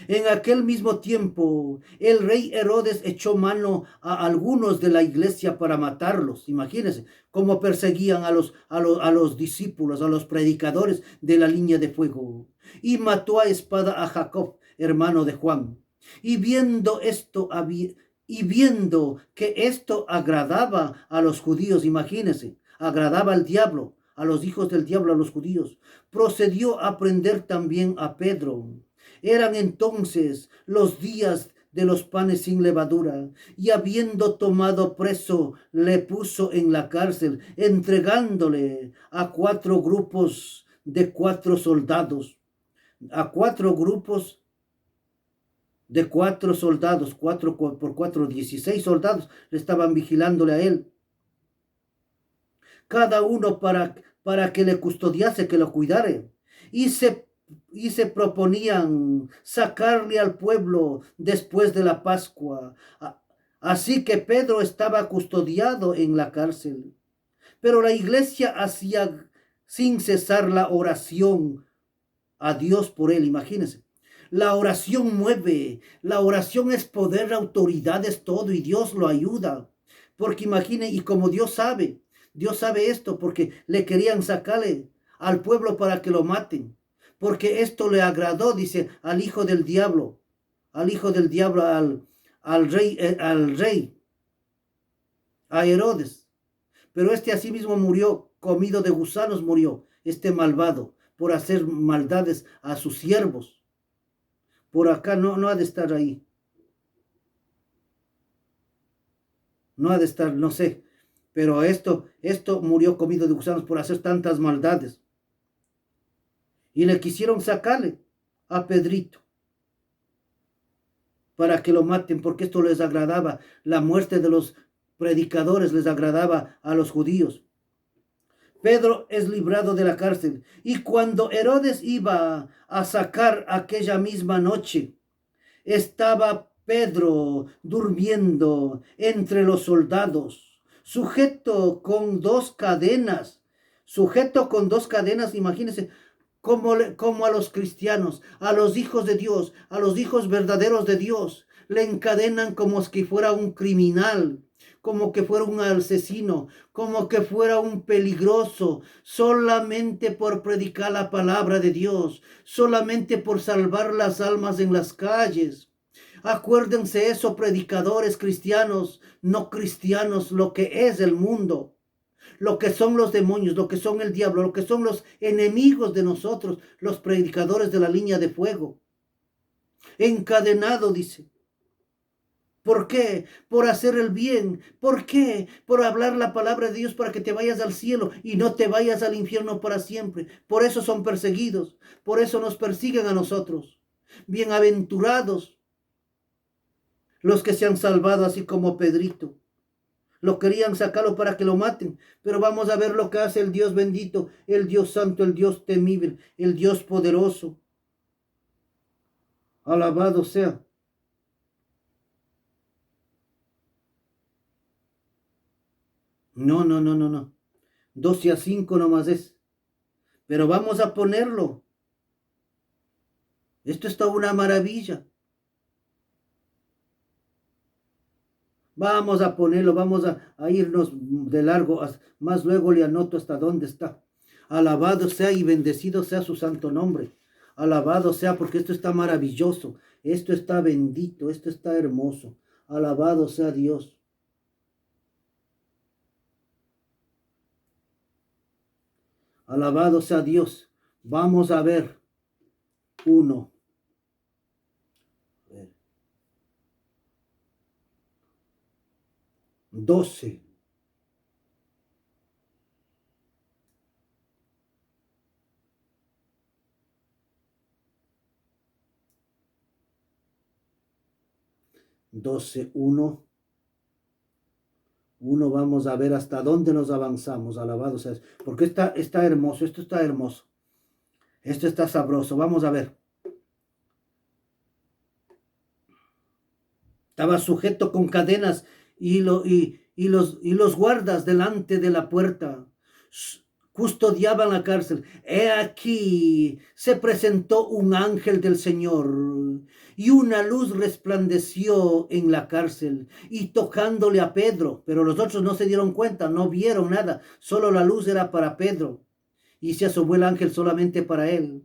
En aquel mismo tiempo, el rey Herodes echó mano a algunos de la iglesia para matarlos. Imagínense cómo perseguían a los discípulos, a los predicadores de la línea de fuego. Y mató a espada a Jacob, hermano de Juan. Y viendo que esto agradaba a los judíos, imagínense, agradaba al diablo, a los hijos del diablo, a los judíos, procedió a prender también a Pedro. Eran entonces los días de los panes sin levadura, y habiendo tomado preso, le puso en la cárcel, entregándole a 4 grupos de 4 soldados, a 4 grupos de 4 soldados, 4 por 4, 16 soldados le estaban vigilándole a él, cada uno para que le custodiase, que lo cuidare, y se proponían sacarle al pueblo después de la Pascua. Así que Pedro estaba custodiado en la cárcel. Pero la iglesia hacía sin cesar la oración a Dios por él. Imagínense. La oración mueve. La oración es poder, autoridad, es todo, y Dios lo ayuda. Porque imaginen, y como Dios sabe esto, porque le querían sacarle al pueblo para que lo maten. Porque esto le agradó, dice, al hijo del diablo, al rey, a Herodes. Pero asimismo murió, comido de gusanos murió, este malvado, por hacer maldades a sus siervos. Por acá no ha de estar ahí. No ha de estar, no sé. Pero esto murió comido de gusanos por hacer tantas maldades. Y le quisieron sacarle a Pedrito para que lo maten, porque esto les agradaba. La muerte de los predicadores les agradaba a los judíos. Pedro es librado de la cárcel. Y cuando Herodes iba a sacar aquella misma noche, estaba Pedro durmiendo entre los soldados, sujeto con 2 cadenas. Imagínense. Como a los cristianos, a los hijos de Dios, a los hijos verdaderos de Dios, le encadenan como si fuera un criminal, como que fuera un asesino, como que fuera un peligroso, solamente por predicar la palabra de Dios, solamente por salvar las almas en las calles. Acuérdense eso, predicadores cristianos, no cristianos, lo que es el mundo, lo que son los demonios, lo que son el diablo, lo que son los enemigos de nosotros, los predicadores de la línea de fuego. Encadenado, dice. ¿Por qué? Por hacer el bien. ¿Por qué? Por hablar la palabra de Dios para que te vayas al cielo y no te vayas al infierno para siempre. Por eso son perseguidos. Por eso nos persiguen a nosotros. Bienaventurados los que se han salvado, así como Pedrito. Lo querían sacarlo para que lo maten. Pero vamos a ver lo que hace el Dios bendito, el Dios santo, el Dios temible, el Dios poderoso. Alabado sea. No. 12-5 nomás es. Pero vamos a ponerlo. Esto está una maravilla. Vamos a ponerlo, vamos a irnos de largo. Más luego le anoto hasta dónde está. Alabado sea y bendecido sea su santo nombre. Alabado sea, porque esto está maravilloso. Esto está bendito, esto está hermoso. Alabado sea Dios. Alabado sea Dios. Vamos a ver 1. 12. Uno, vamos a ver hasta dónde nos avanzamos. Alabado sea, porque está hermoso, esto está hermoso. Esto está sabroso. Vamos a ver. Estaba sujeto con cadenas y los guardas delante de la puerta custodiaban la cárcel. He aquí se presentó un ángel del Señor y una luz resplandeció en la cárcel y tocándole a Pedro, pero los otros no se dieron cuenta, no vieron nada, solo la luz era para Pedro y se asomó el ángel solamente para él.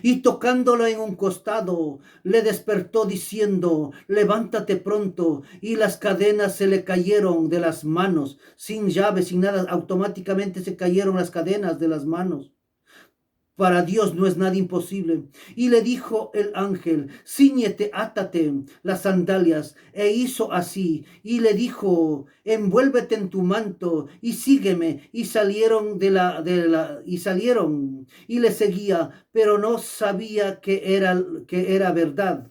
Y tocándolo en un costado, le despertó diciendo, levántate pronto. Y las cadenas se le cayeron de las manos, sin llave, sin nada, automáticamente se cayeron las cadenas de las manos. Para Dios no es nada imposible. Y le dijo el ángel, cíñete, átate las sandalias. E hizo así. Y le dijo, envuélvete en tu manto y sígueme. Y salieron y le seguía, pero no sabía que era verdad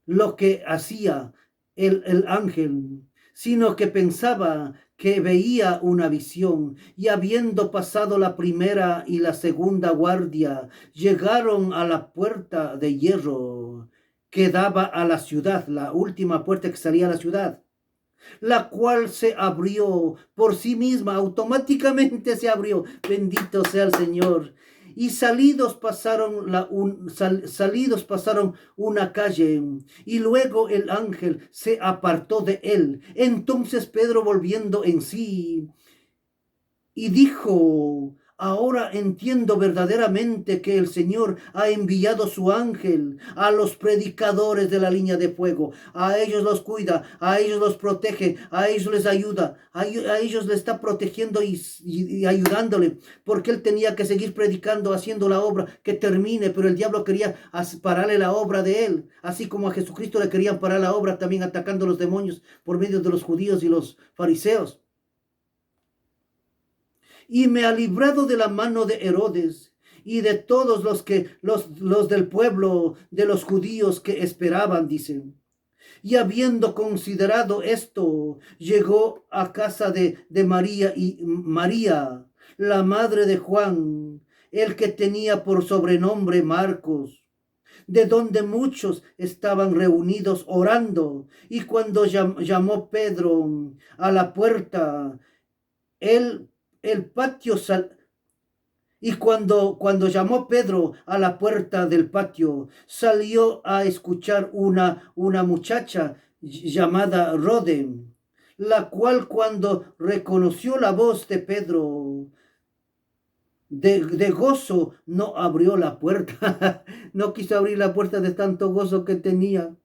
lo que hacía el ángel, sino que pensaba que veía una visión. Y habiendo pasado la primera y la segunda guardia, llegaron a la puerta de hierro que daba a la ciudad, la última puerta que salía a la ciudad, la cual se abrió por sí misma, automáticamente se abrió. Bendito sea el Señor. Y salidos pasaron una calle, y luego el ángel se apartó de él. Entonces Pedro, volviendo en sí, y dijo, ahora entiendo verdaderamente que el Señor ha enviado su ángel a los predicadores de la línea de fuego. A ellos los cuida, a ellos los protege, a ellos les ayuda, a ellos les está protegiendo y ayudándole, porque él tenía que seguir predicando, haciendo la obra, que termine, pero el diablo quería pararle la obra de él, así como a Jesucristo le querían parar la obra, también atacando a los demonios por medio de los judíos y los fariseos. Y me ha librado de la mano de Herodes y de todos los del pueblo de los judíos que esperaban, dicen. Y habiendo considerado esto, llegó a casa de María, y María, la madre de Juan, el que tenía por sobrenombre Marcos, de donde muchos estaban reunidos orando. Y cuando llamó Pedro a la puerta, el patio y cuando llamó Pedro a la puerta del patio, salió a escuchar una muchacha llamada Rode, la cual cuando reconoció la voz de Pedro, de gozo, no abrió la puerta. No quiso abrir la puerta de tanto gozo que tenía,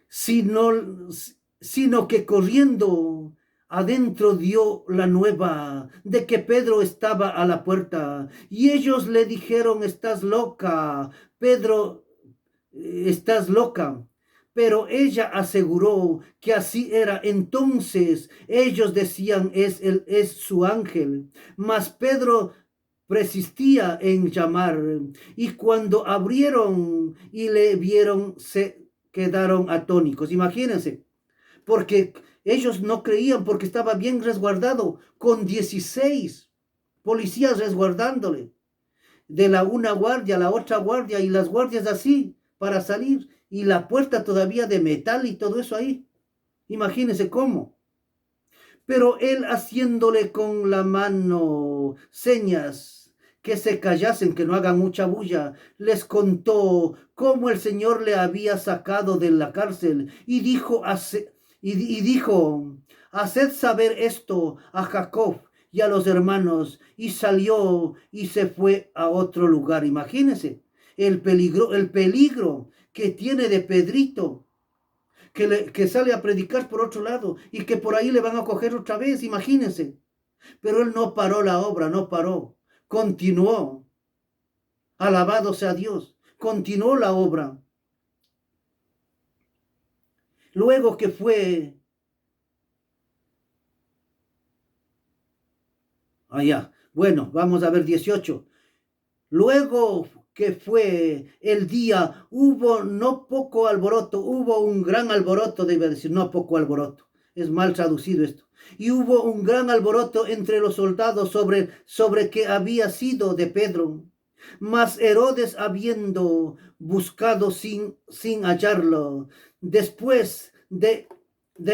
sino, sino que corriendo adentro dio la nueva de que Pedro estaba a la puerta. Y ellos le dijeron, estás loca, Pedro, estás loca. Pero ella aseguró que así era. Entonces ellos decían, es su ángel. Mas Pedro persistía en llamar. Y cuando abrieron y le vieron, se quedaron atónicos. Imagínense, porque ellos no creían, porque estaba bien resguardado, con 16 policías resguardándole, de la una guardia a la otra guardia, y las guardias así para salir, y la puerta todavía de metal y todo eso ahí. Imagínense cómo. Pero él, haciéndole con la mano señas que se callasen, que no hagan mucha bulla, les contó cómo el Señor le había sacado de la cárcel, y dijo, haced saber esto a Jacob y a los hermanos. Y salió y se fue a otro lugar. Imagínense el peligro que tiene de Pedrito, que sale a predicar por otro lado y que por ahí le van a coger otra vez. Imagínense. Pero él no paró la obra, no paró. Continuó. Alabado sea Dios. Continuó la obra. Luego que fue allá. Bueno, vamos a ver 18. Luego que fue el día, hubo no poco alboroto, hubo un gran alboroto, debe decir, no poco alboroto. Es mal traducido esto. Y hubo un gran alboroto entre los soldados sobre que había sido de Pedro. Mas Herodes, habiendo buscado sin hallarlo, después de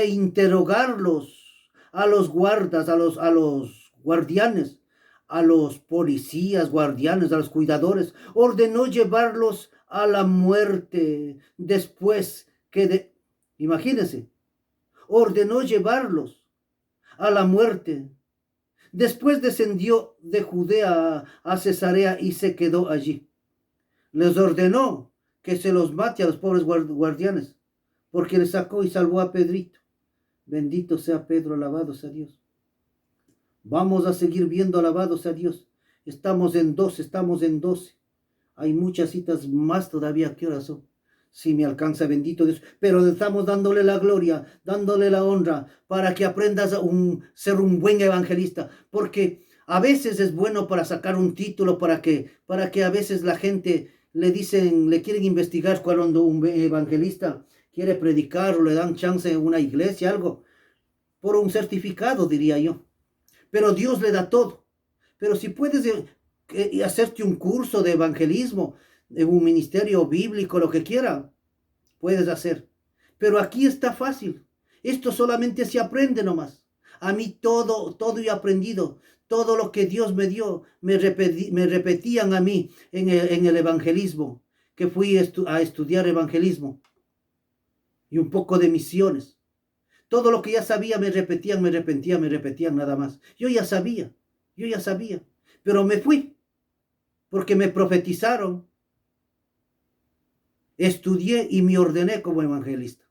interrogarlos a los guardas, a los guardianes, a los policías, guardianes, a los cuidadores, ordenó llevarlos a la muerte después imagínense, ordenó llevarlos a la muerte. Después descendió de Judea a Cesarea y se quedó allí. Les ordenó que se los mate a los pobres guardianes, porque les sacó y salvó a Pedrito. Bendito sea Pedro, alabado sea Dios. Vamos a seguir viendo, alabados a Dios. Estamos en 12. Hay muchas citas más todavía. ¿Qué horas son? Si me alcanza, bendito Dios. Pero estamos dándole la gloria, dándole la honra, para que aprendas a ser un buen evangelista. Porque a veces es bueno para sacar un título, para que a veces la gente le quieren investigar cuando un evangelista quiere predicar o le dan chance en una iglesia, algo. Por un certificado, diría yo. Pero Dios le da todo. Pero si puedes hacerte un curso de evangelismo, de un ministerio bíblico, lo que quiera, puedes hacer. Pero aquí está fácil. Esto solamente se aprende nomás. A mí todo yo he aprendido. Todo lo que Dios me dio, me repetían a mí en el evangelismo, que fui a estudiar evangelismo y un poco de misiones. Todo lo que ya sabía me repetían nada más. Yo ya sabía. Pero me fui, porque me profetizaron. Estudié y me ordené como evangelista.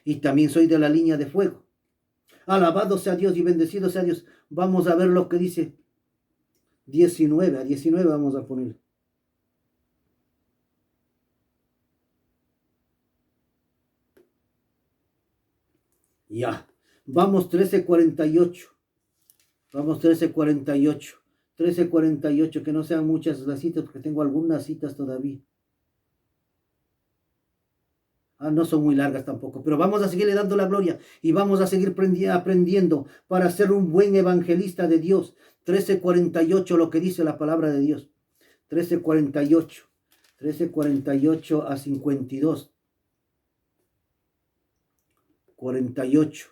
Y también soy de la línea de fuego. Alabado sea Dios y bendecido sea Dios. Vamos a ver lo que dice 19. A 19 vamos a poner. Ya, vamos 13:48. Vamos 13:48. 13:48, que no sean muchas las citas, porque tengo algunas citas todavía. No son muy largas tampoco, pero vamos a seguirle dando la gloria y vamos a seguir aprendiendo para ser un buen evangelista de Dios. 13:48, lo que dice la palabra de Dios. 13:48. 13:48 a 52. 48.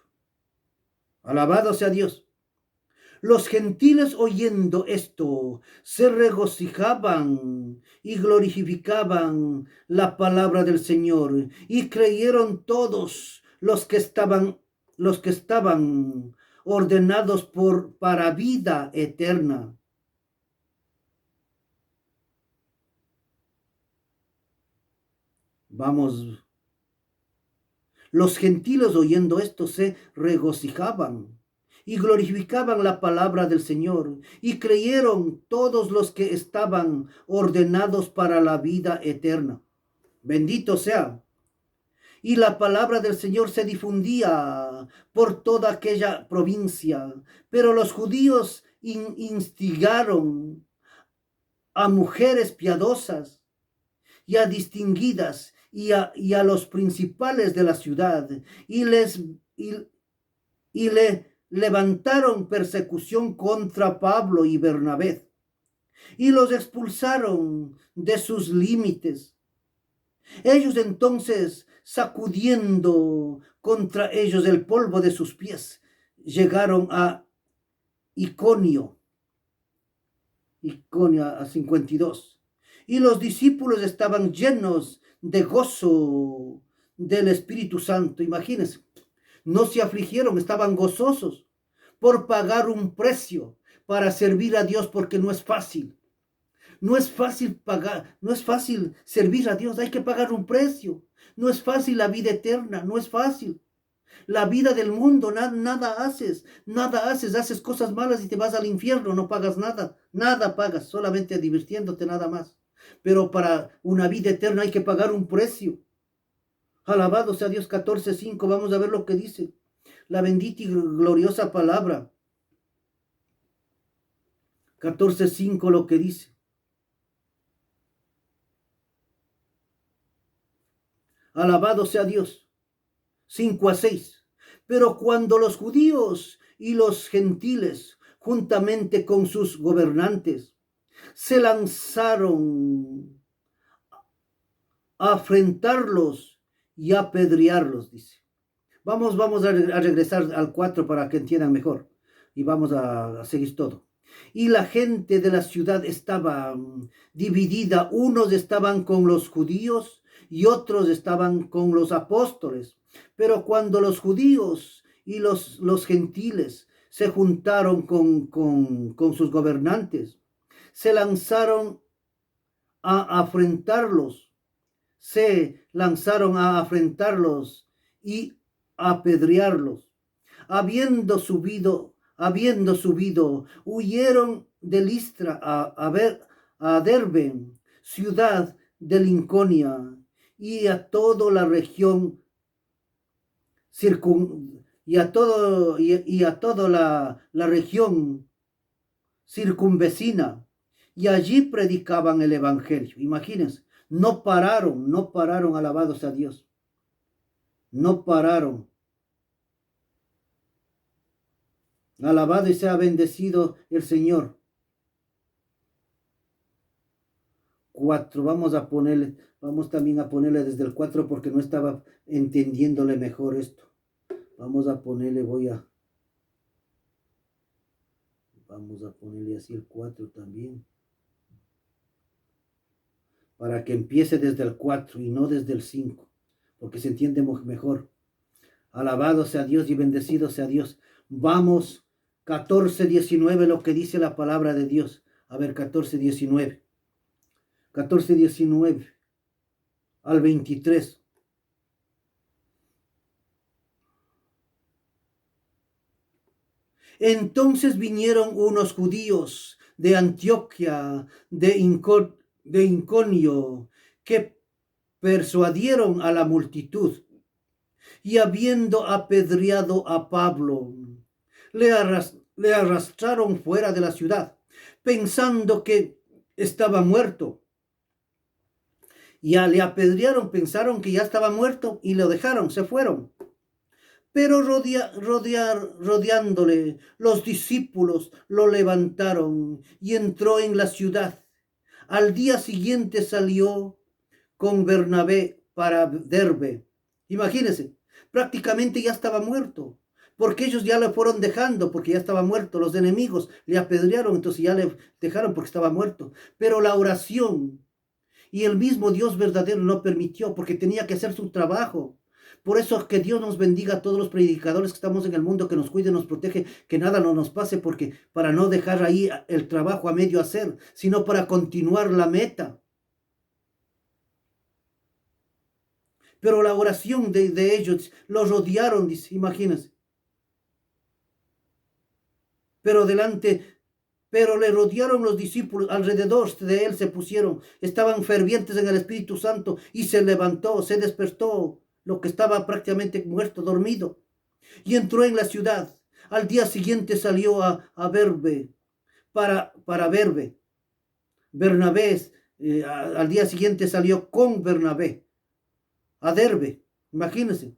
Alabado sea Dios. Los gentiles, oyendo esto, se regocijaban y glorificaban la palabra del Señor, y creyeron todos los que estaban ordenados para vida eterna. Vamos, los gentiles oyendo esto se regocijaban y glorificaban la palabra del Señor, y creyeron todos los que estaban ordenados para la vida eterna. Bendito sea. Y la palabra del Señor se difundía por toda aquella provincia, pero los judíos instigaron a mujeres piadosas y a distinguidas y a los principales de la ciudad, y le levantaron persecución contra Pablo y Bernabé, y los expulsaron de sus límites. Ellos entonces, sacudiendo contra ellos el polvo de sus pies, llegaron a Iconio a 52. Y los discípulos estaban llenos de gozo del Espíritu Santo. Imagínense, no se afligieron, estaban gozosos por pagar un precio para servir a Dios, porque no es fácil. No es fácil pagar, no es fácil servir a Dios, hay que pagar un precio. No es fácil la vida eterna, no es fácil. La vida del mundo, nada haces, haces cosas malas y te vas al infierno, no pagas nada, nada pagas, solamente divirtiéndote nada más. Pero para una vida eterna hay que pagar un precio. Alabado sea Dios. 14:5, vamos a ver lo que dice la bendita y gloriosa palabra. 14:5 lo que dice. Alabado sea Dios. 5-6. Pero cuando los judíos y los gentiles, juntamente con sus gobernantes, se lanzaron a afrentarlos y a apedrearlos, dice. Vamos a regresar al 4 para que entiendan mejor. Y vamos a seguir todo. Y la gente de la ciudad estaba dividida. Unos estaban con los judíos y otros estaban con los apóstoles. Pero cuando los judíos y los gentiles se juntaron con sus gobernantes, se lanzaron a afrentarlos, y apedrearlos. Habiendo subido, huyeron de Listra a Derbe, ciudad de Linconia, y a toda la región la región circunvecina, y allí predicaban el evangelio. Imagínense, no pararon, alabados a Dios. No pararon. Alabado y sea bendecido el Señor. 4, vamos también a ponerle desde el 4 porque no estaba entendiéndole mejor esto. Vamos a ponerle así el 4 también. Para que empiece desde el 4 y no desde el 5, porque se entiende mejor. Alabado sea Dios y bendecido sea Dios. Vamos, 14:19, lo que dice la palabra de Dios. A ver, 14:19 al 23. Entonces vinieron unos judíos de Antioquía, de Iconio, que persuadieron a la multitud, y habiendo apedreado a Pablo, le arrastraron fuera de la ciudad, pensando que estaba muerto. Ya le apedrearon, pensaron que ya estaba muerto y lo dejaron, se fueron. Pero rodeándole, los discípulos lo levantaron y entró en la ciudad. Al día siguiente salió con Bernabé para Derbe. Imagínense, prácticamente ya estaba muerto, porque ellos ya le fueron dejando, porque ya estaba muerto. Los enemigos le apedrearon, entonces ya le dejaron porque estaba muerto. Pero la oración y el mismo Dios verdadero no permitió, porque tenía que hacer su trabajo. Por eso que Dios nos bendiga a todos los predicadores que estamos en el mundo, que nos cuide, nos protege, que nada no nos pase, porque para no dejar ahí el trabajo a medio hacer, sino para continuar la meta. Pero la oración de ellos los rodearon, dice, imagínense. Pero le rodearon los discípulos, alrededor de él se pusieron, estaban fervientes en el Espíritu Santo y se levantó, se despertó, lo que estaba prácticamente muerto, dormido, y entró en la ciudad. Al día siguiente salió a Berbe, para Berbe. Bernabé, al día siguiente salió con Bernabé a Derbe. Imagínense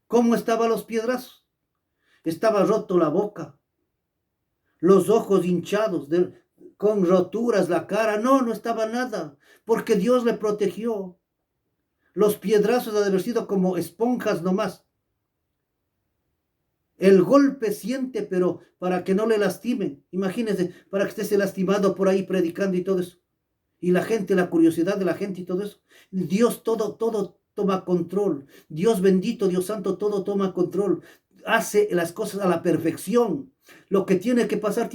cómo estaban los piedrazos. Estaba roto la boca, los ojos hinchados, con roturas la cara. No, no estaba nada, porque Dios le protegió. Los piedrazos han de haber sido como esponjas nomás. El golpe siente, pero para que no le lastimen. Imagínense, para que esté lastimado por ahí predicando y todo eso. Y la gente, la curiosidad de la gente y todo eso. Dios todo toma control. Dios bendito, Dios santo, todo toma control. Hace las cosas a la perfección. Lo que tiene que pasar,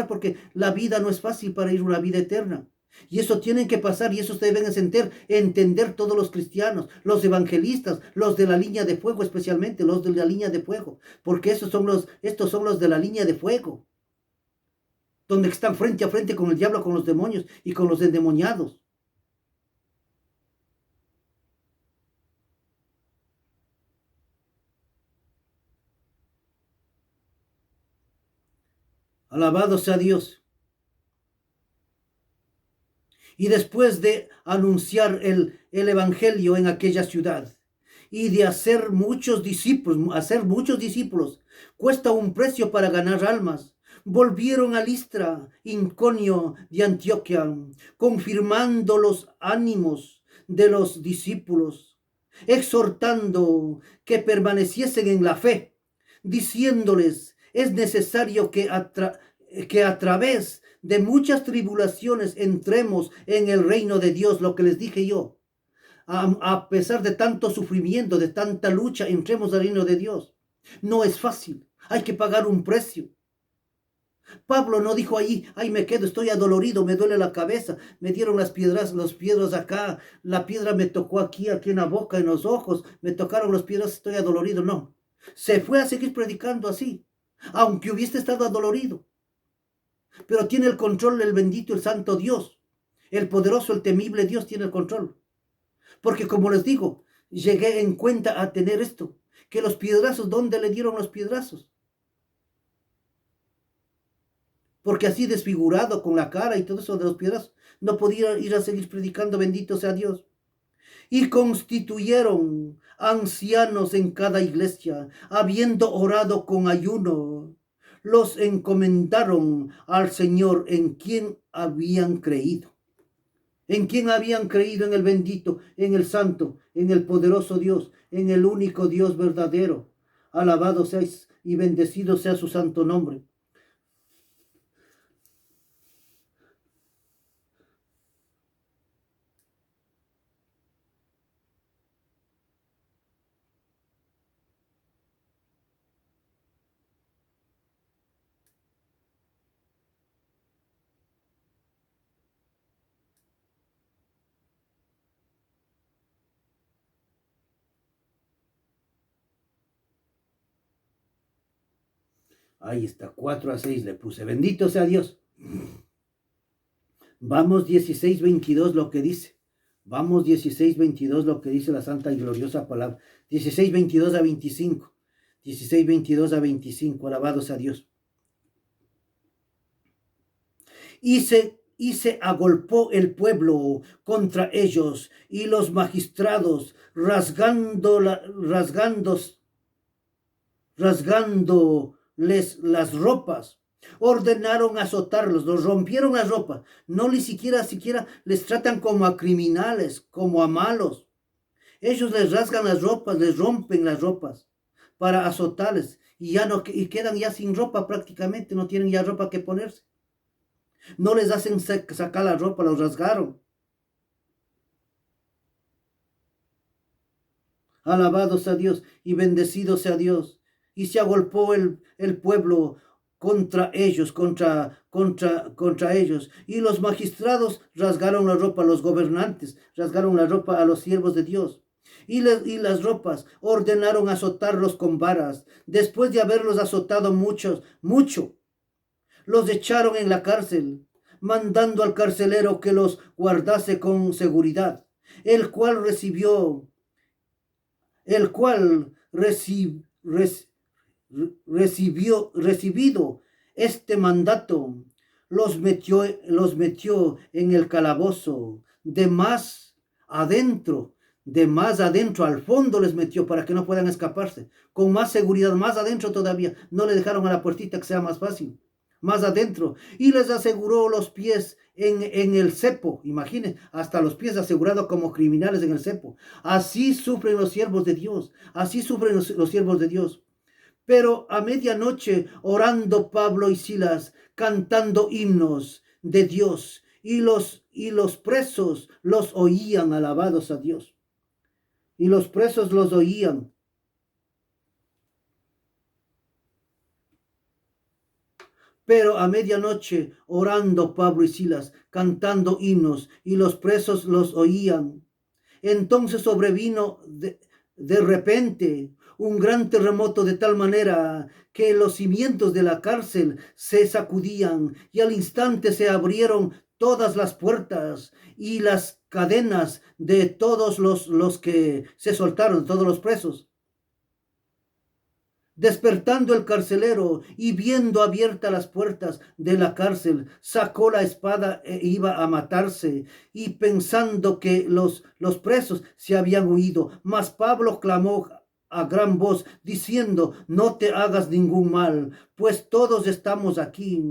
porque la vida no es fácil para ir a una vida eterna. Y eso tiene que pasar, y eso ustedes deben entender todos los cristianos, los evangelistas, los de la línea de fuego, especialmente los de la línea de fuego, porque estos son los de la línea de fuego, donde están frente a frente con el diablo, con los demonios y con los endemoniados. Alabado sea Dios. Y después de anunciar el evangelio en aquella ciudad y de hacer muchos discípulos, cuesta un precio para ganar almas. Volvieron a Listra, Iconio de Antioquia, confirmando los ánimos de los discípulos, exhortando que permaneciesen en la fe, diciéndoles, es necesario que a través de muchas tribulaciones entremos en el reino de Dios, lo que les dije yo. A pesar de tanto sufrimiento, de tanta lucha, entremos al reino de Dios. No es fácil, hay que pagar un precio. Pablo no dijo ahí, ay, me quedo, estoy adolorido, me duele la cabeza, me dieron las piedras acá, la piedra me tocó aquí en la boca, en los ojos, me tocaron las piedras, estoy adolorido. No, se fue a seguir predicando así, aunque hubiese estado adolorido. Pero tiene el control el bendito, el santo Dios, el poderoso, el temible Dios tiene el control. Porque como les digo, llegué en cuenta a tener esto, que los piedrazos, ¿dónde le dieron los piedrazos? Porque así desfigurado con la cara y todo eso de los piedrazos, no podía ir a seguir predicando, bendito sea Dios. Y constituyeron ancianos en cada iglesia, habiendo orado con ayuno, los encomendaron al Señor en quien habían creído. En quien habían creído, en el bendito, en el santo, en el poderoso Dios, en el único Dios verdadero. Alabado sea y bendecido sea su santo nombre. Ahí está, 4-6 le puse. Bendito sea Dios. Vamos 16:22 lo que dice. Vamos 16:22 lo que dice la santa y gloriosa palabra. 16:22 a 25. 16:22 a 25. Alabados a Dios. Y se agolpó el pueblo contra ellos, y los magistrados, rasgándoles las ropas, ordenaron azotarlos, los rompieron las ropas. No ni siquiera les tratan como a criminales, como a malos. Ellos les rasgan las ropas, les rompen las ropas para azotarles, y quedan ya sin ropa prácticamente, no tienen ya ropa que ponerse. No les hacen sacar la ropa, los rasgaron. Alabado sea Dios y bendecido sea Dios. Y se agolpó el pueblo contra ellos, contra ellos. Y los magistrados rasgaron la ropa, los gobernantes rasgaron la ropa a los siervos de Dios. Y las ropas ordenaron azotarlos con varas. Después de haberlos azotado mucho, los echaron en la cárcel, mandando al carcelero que los guardase con seguridad, el cual recibido este mandato, los metió en el calabozo de más adentro, al fondo les metió para que no puedan escaparse, con más seguridad, más adentro todavía, no le dejaron a la puertita que sea más fácil, más adentro, y les aseguró los pies en el cepo. Imaginen, hasta los pies asegurados como criminales en el cepo. Así sufren los siervos de Dios, así sufren los siervos de Dios. Pero a medianoche, orando Pablo y Silas, cantando himnos de Dios, y los presos los oían, alabados a Dios. Y los presos los oían. Pero a medianoche, orando Pablo y Silas, cantando himnos, y los presos los oían. Entonces sobrevino de repente un gran terremoto, de tal manera que los cimientos de la cárcel se sacudían, y al instante se abrieron todas las puertas y las cadenas de todos los que se soltaron, todos los presos. Despertando el carcelero y viendo abiertas las puertas de la cárcel, sacó la espada e iba a matarse, y pensando que los presos se habían huido, mas Pablo clamó a gran voz, diciendo: no te hagas ningún mal, pues todos estamos aquí.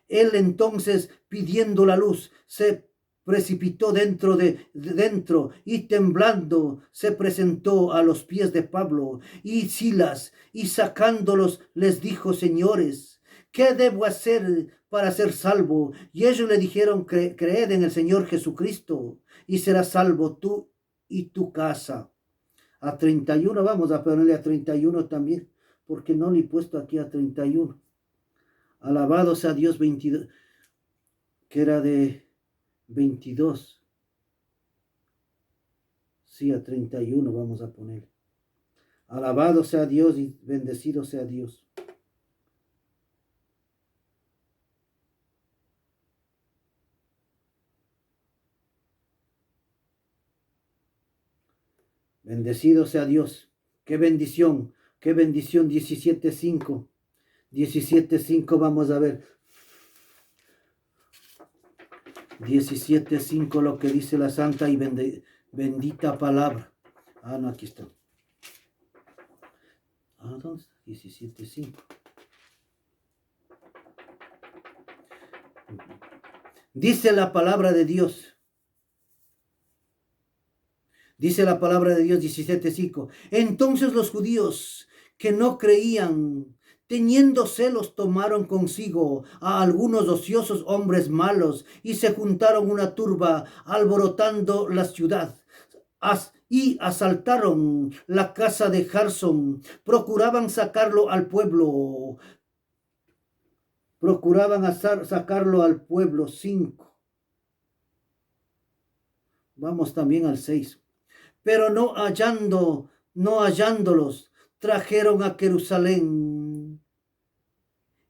Él entonces, pidiendo la luz, se precipitó dentro y temblando se presentó a los pies de Pablo y Silas, y sacándolos les dijo: señores, ¿qué debo hacer para ser salvo? Y ellos le dijeron: creed en el Señor Jesucristo y serás salvo tú y tu casa. A 31, vamos a ponerle a 31 también, porque no le he puesto aquí a 31. Alabado sea Dios. 22, que era de 22. Sí, a 31 vamos a poner. Alabado sea Dios y bendecido sea Dios. Bendecido sea Dios. Qué bendición, qué bendición. 17:5. 17:5 vamos a ver. 17:5 lo que dice la santa y bendita palabra. Ah, no, aquí está. Ah, ¿dónde está? 17:5. Dice la palabra de Dios. Dice la palabra de Dios, 17:5. Entonces los judíos que no creían, teniendo celos, tomaron consigo a algunos ociosos hombres malos y se juntaron una turba, alborotando la ciudad, y asaltaron la casa de Jason. Procuraban sacarlo al pueblo. Sacarlo al pueblo. 5. Vamos también al 6. Pero no hallándolos, trajeron a Jerusalén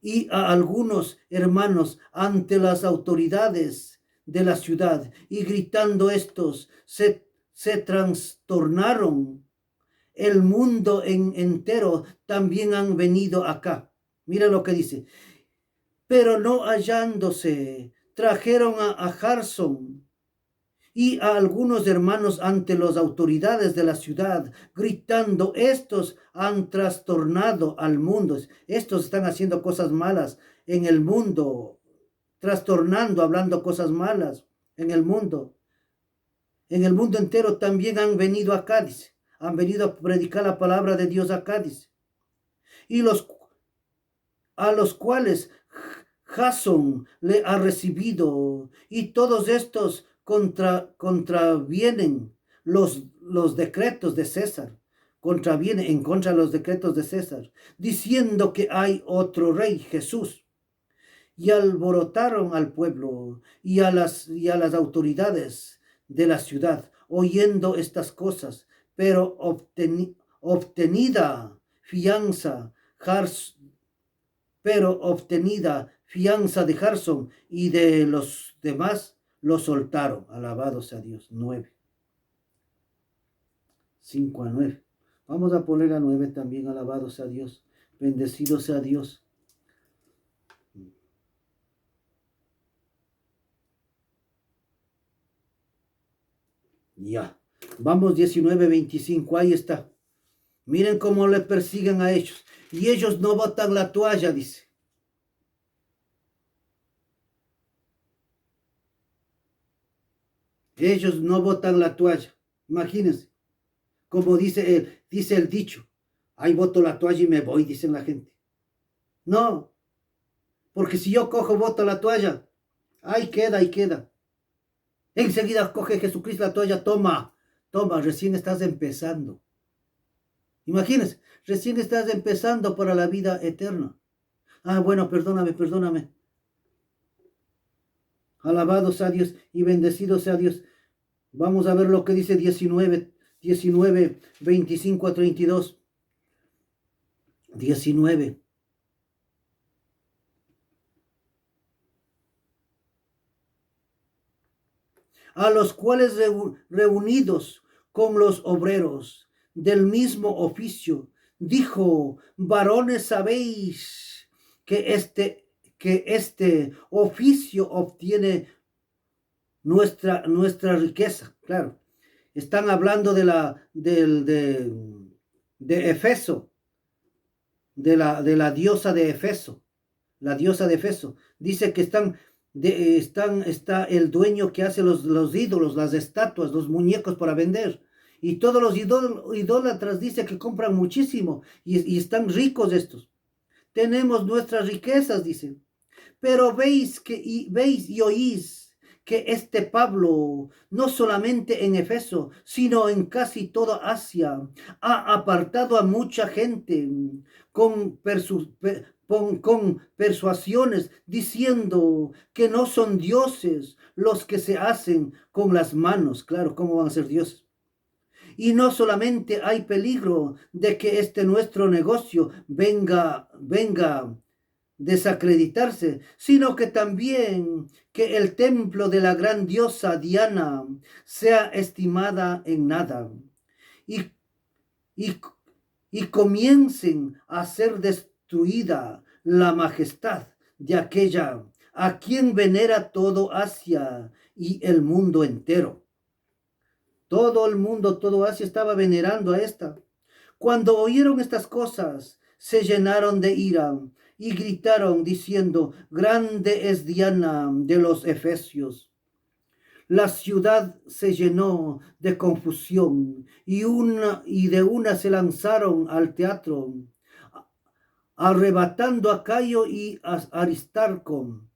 y a algunos hermanos ante las autoridades de la ciudad, y gritando estos, se trastornaron. El mundo entero también han venido acá. Mira lo que dice. Pero no hallándose, trajeron a Jason y a algunos hermanos ante las autoridades de la ciudad, gritando: estos han trastornado al mundo. Estos están haciendo cosas malas en el mundo, trastornando, hablando cosas malas en el mundo. En el mundo entero también han venido acá, dice. Han venido a predicar la palabra de Dios acá, dice. Y a los cuales Jason le ha recibido, y todos estos contravienen los decretos de César. contraviene en contra de los decretos de César, diciendo que hay otro rey, Jesús. Y alborotaron al pueblo y a las autoridades de la ciudad, oyendo estas cosas, pero obtenida fianza, de Jarsón y de los demás, lo soltaron. Alabado sea Dios. 9. 5 a 9. Vamos a poner a 9 también. Alabado sea Dios. Bendecido sea Dios. Ya. Vamos 19, 25. Ahí está. Miren cómo le persiguen a ellos. Y ellos no botan la toalla, dice. Ellos no botan la toalla. Imagínense. Como dice el dicho. Ahí boto la toalla y me voy, dicen la gente. No. Porque si yo cojo, boto la toalla. Ahí queda. Enseguida coge Jesucristo la toalla. Toma, recién estás empezando. Imagínense, recién estás empezando para la vida eterna. Bueno, perdóname. Alabado sea Dios y bendecido sea Dios. Vamos a ver lo que dice 19, 25 a 32. 19. A los cuales reunidos con los obreros del mismo oficio, dijo: varones, sabéis que este oficio obtiene nuestra riqueza. Claro, están hablando de Efeso, de la diosa de Efeso. La diosa de Efeso. Dice que está el dueño que hace los ídolos, las estatuas, los muñecos para vender. Y todos los idólatras dice que compran muchísimo y están ricos estos. Tenemos nuestras riquezas, dicen. Pero veis y oís que este Pablo, no solamente en Efeso, sino en casi toda Asia, ha apartado a mucha gente con persuasiones, diciendo que no son dioses los que se hacen con las manos. Claro, ¿cómo van a ser dioses? Y no solamente hay peligro de que nuestro negocio venga desacreditarse, sino que también que el templo de la gran diosa Diana sea estimada en nada y comiencen a ser destruida la majestad de aquella a quien venera todo Asia y el mundo entero. Todo el mundo, todo Asia estaba venerando a esta. Cuando oyeron estas cosas, se llenaron de ira y gritaron diciendo: grande es Diana de los Efesios. La ciudad se llenó de confusión y de una se lanzaron al teatro, arrebatando a Cayo y a Aristarco,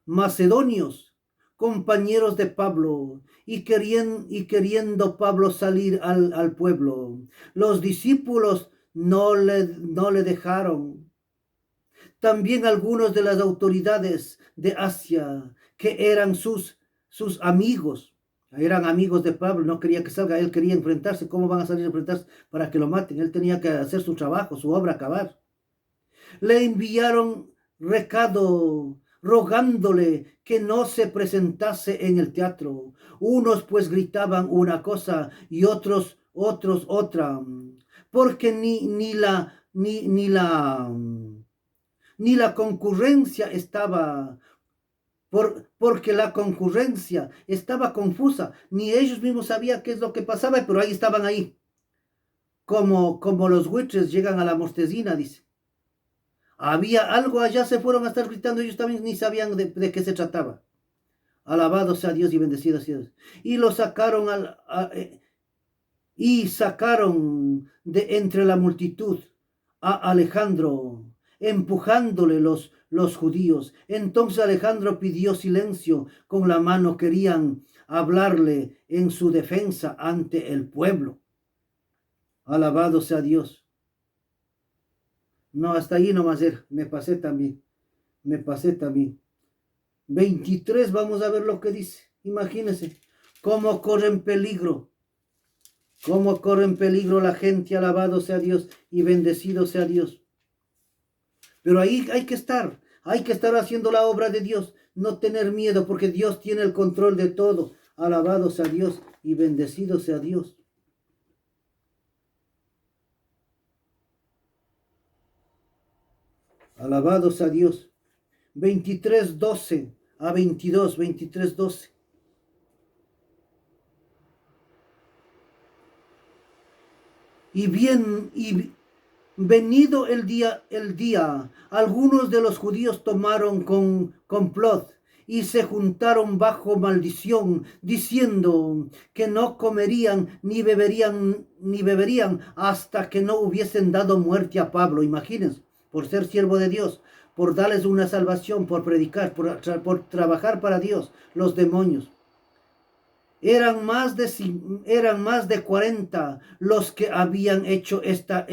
macedonios, compañeros de Pablo, y queriendo Pablo salir al pueblo, los discípulos no le dejaron. También algunos de las autoridades de Asia, que eran sus amigos, eran amigos de Pablo, no quería que salga, él quería enfrentarse. ¿Cómo van a salir a enfrentarse para que lo maten? Él tenía que hacer su trabajo, su obra, acabar. Le enviaron recado rogándole que no se presentase en el teatro. Unos pues gritaban una cosa y otros otra, porque ni la concurrencia estaba, porque la concurrencia estaba confusa, ni ellos mismos sabían qué es lo que pasaba, pero ahí estaban ahí, como los buitres llegan a la mostezina, dice. Había algo allá, se fueron a estar gritando, ellos también ni sabían de qué se trataba. Alabado sea Dios y bendecido sea Dios. Y lo sacaron sacaron de entre la multitud a Alejandro, empujándole los judíos. Entonces Alejandro pidió silencio con la mano, querían hablarle en su defensa ante el pueblo. Alabado sea Dios. No, hasta ahí nomás era. Me pasé también. 23, vamos a ver lo que dice. Imagínense cómo corre en peligro. Cómo corre en peligro la gente. Alabado sea Dios y bendecido sea Dios. Pero ahí hay que estar haciendo la obra de Dios, no tener miedo, porque Dios tiene el control de todo. Alabado sea Dios y bendecido sea Dios. Alabado sea Dios. 23:12 a 22, 23:12. Y venido el día, algunos de los judíos tomaron con complot y se juntaron bajo maldición, diciendo que no comerían ni beberían hasta que no hubiesen dado muerte a Pablo. Imagínense, por ser siervo de Dios, por darles una salvación, por predicar, por trabajar para Dios, los demonios. Eran más de 40 los que habían hecho esta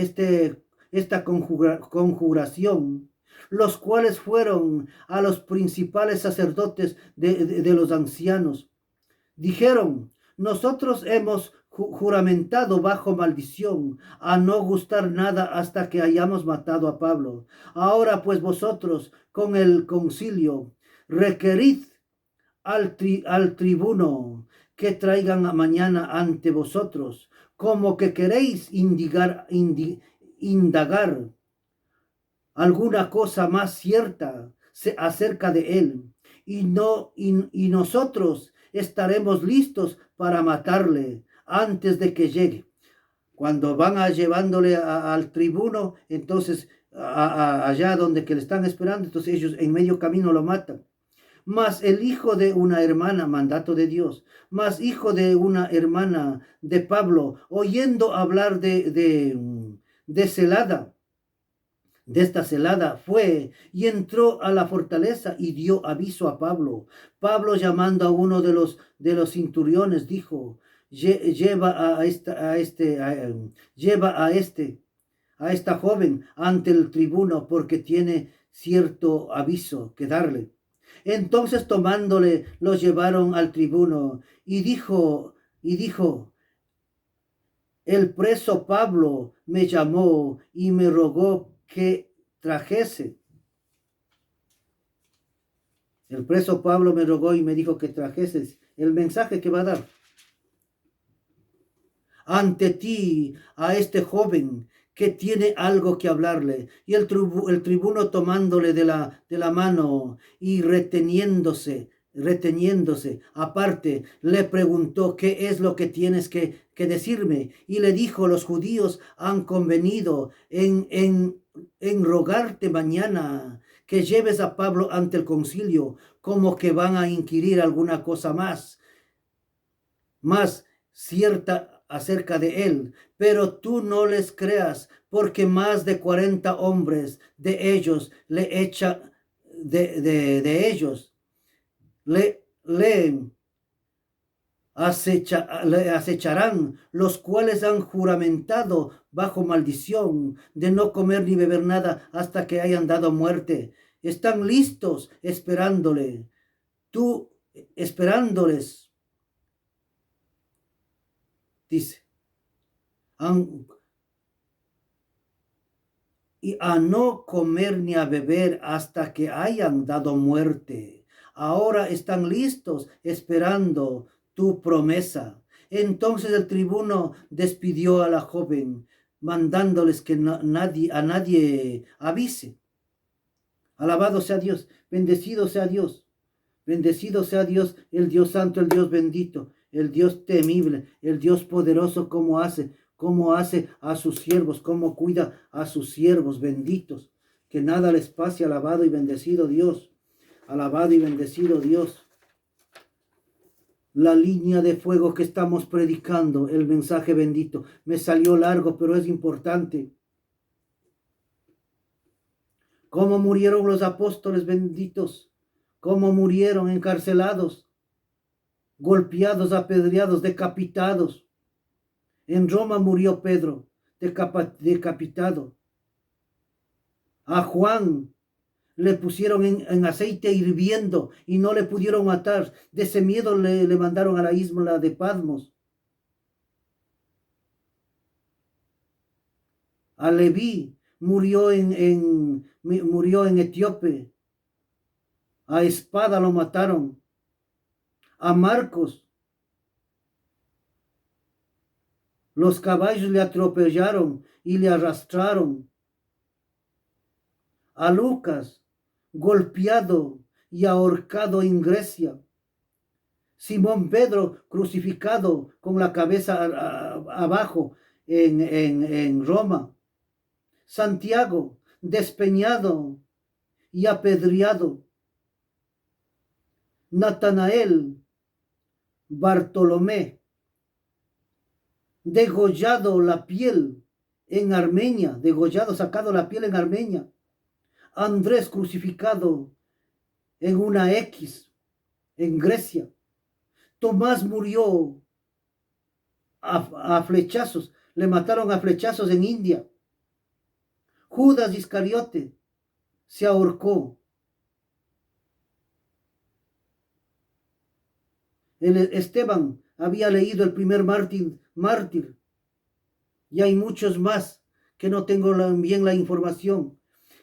conjuración, los cuales fueron a los principales sacerdotes de los ancianos. Dijeron: nosotros hemos juramentado bajo maldición a no gustar nada hasta que hayamos matado a Pablo. Ahora pues vosotros con el concilio requerid al tribuno que traigan mañana ante vosotros, como que queréis indagar alguna cosa más cierta acerca de él, y nosotros estaremos listos para matarle antes de que llegue. Cuando van llevándole al tribuno, entonces allá donde que le están esperando, entonces ellos en medio camino lo matan. Mas el hijo de una hermana, mandato de Dios, mas hijo de una hermana de Pablo, oyendo hablar de esta celada, fue y entró a la fortaleza y dio aviso a Pablo. Pablo, llamando a uno de los centuriones, dijo: lleva a esta joven ante el tribuno, porque tiene cierto aviso que darle. Entonces tomándole, lo llevaron al tribuno y dijo, el preso Pablo me llamó y me rogó que trajese. El preso Pablo me rogó y me dijo que trajeses el mensaje que va a dar ante ti a este joven que tiene algo que hablarle. Y el tribuno tomándole de la mano y reteniéndose aparte, le preguntó: ¿qué es lo que tienes que decirme? Y le dijo: los judíos han convenido en rogarte mañana que lleves a Pablo ante el concilio, como que van a inquirir alguna cosa más cierta acerca de él. Pero tú no les creas, porque más de 40 hombres de ellos le acecharán, los cuales han juramentado bajo maldición de no comer ni beber nada hasta que hayan dado muerte. Están listos esperándoles, dice, y a no comer ni a beber hasta que hayan dado muerte. Ahora están listos esperando tu promesa. Entonces el tribuno despidió a la joven, mandándoles que a nadie avise. Alabado sea Dios, bendecido sea Dios, bendecido sea Dios, el Dios santo, el Dios bendito, el Dios temible, el Dios poderoso, cómo hace a sus siervos, cómo cuida a sus siervos benditos. Que nada les pase. Alabado y bendecido Dios, alabado y bendecido Dios. La línea de fuego que estamos predicando, el mensaje bendito. Me salió largo, pero es importante. Cómo murieron los apóstoles benditos, cómo murieron encarcelados. golpeados, apedreados, decapitados. En Roma murió Pedro, decapitado. A Juan le pusieron en aceite hirviendo y no le pudieron matar. De ese miedo le mandaron a la isla de Patmos. A Leví murió en Etíope. A espada lo mataron. A Marcos, los caballos le atropellaron y le arrastraron. A Lucas, golpeado y ahorcado en Grecia. Simón Pedro, crucificado con la cabeza abajo en Roma. Santiago, despeñado y apedreado. Natanael, Bartolomé, degollado la piel en Armenia, sacado la piel en Armenia. Andrés, crucificado en una X en Grecia. Tomás murió a flechazos, le mataron a flechazos en India. Judas Iscariote se ahorcó. Esteban había leído el primer mártir. Y hay muchos más que no tengo bien la información.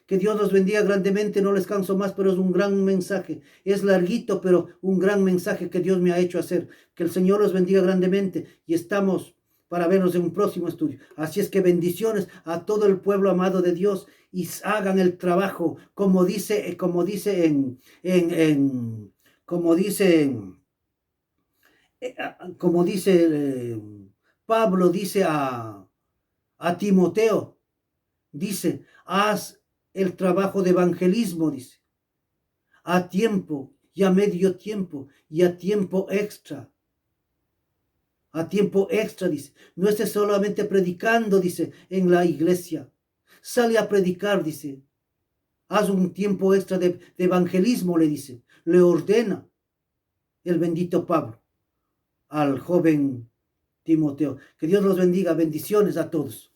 Que Dios los bendiga grandemente, no les canso más, pero es un gran mensaje. Es larguito, pero un gran mensaje que Dios me ha hecho hacer. Que el Señor los bendiga grandemente y estamos para vernos en un próximo estudio. Así es que bendiciones a todo el pueblo amado de Dios y hagan el trabajo como dice Pablo dice a Timoteo, dice, haz el trabajo de evangelismo, dice, a tiempo y a medio tiempo y a tiempo extra. A tiempo extra, dice. No estés solamente predicando, dice, en la iglesia. Sale a predicar, dice. Haz un tiempo extra de evangelismo, le dice. Le ordena el bendito Pablo al joven Timoteo. Que Dios los bendiga. Bendiciones a todos.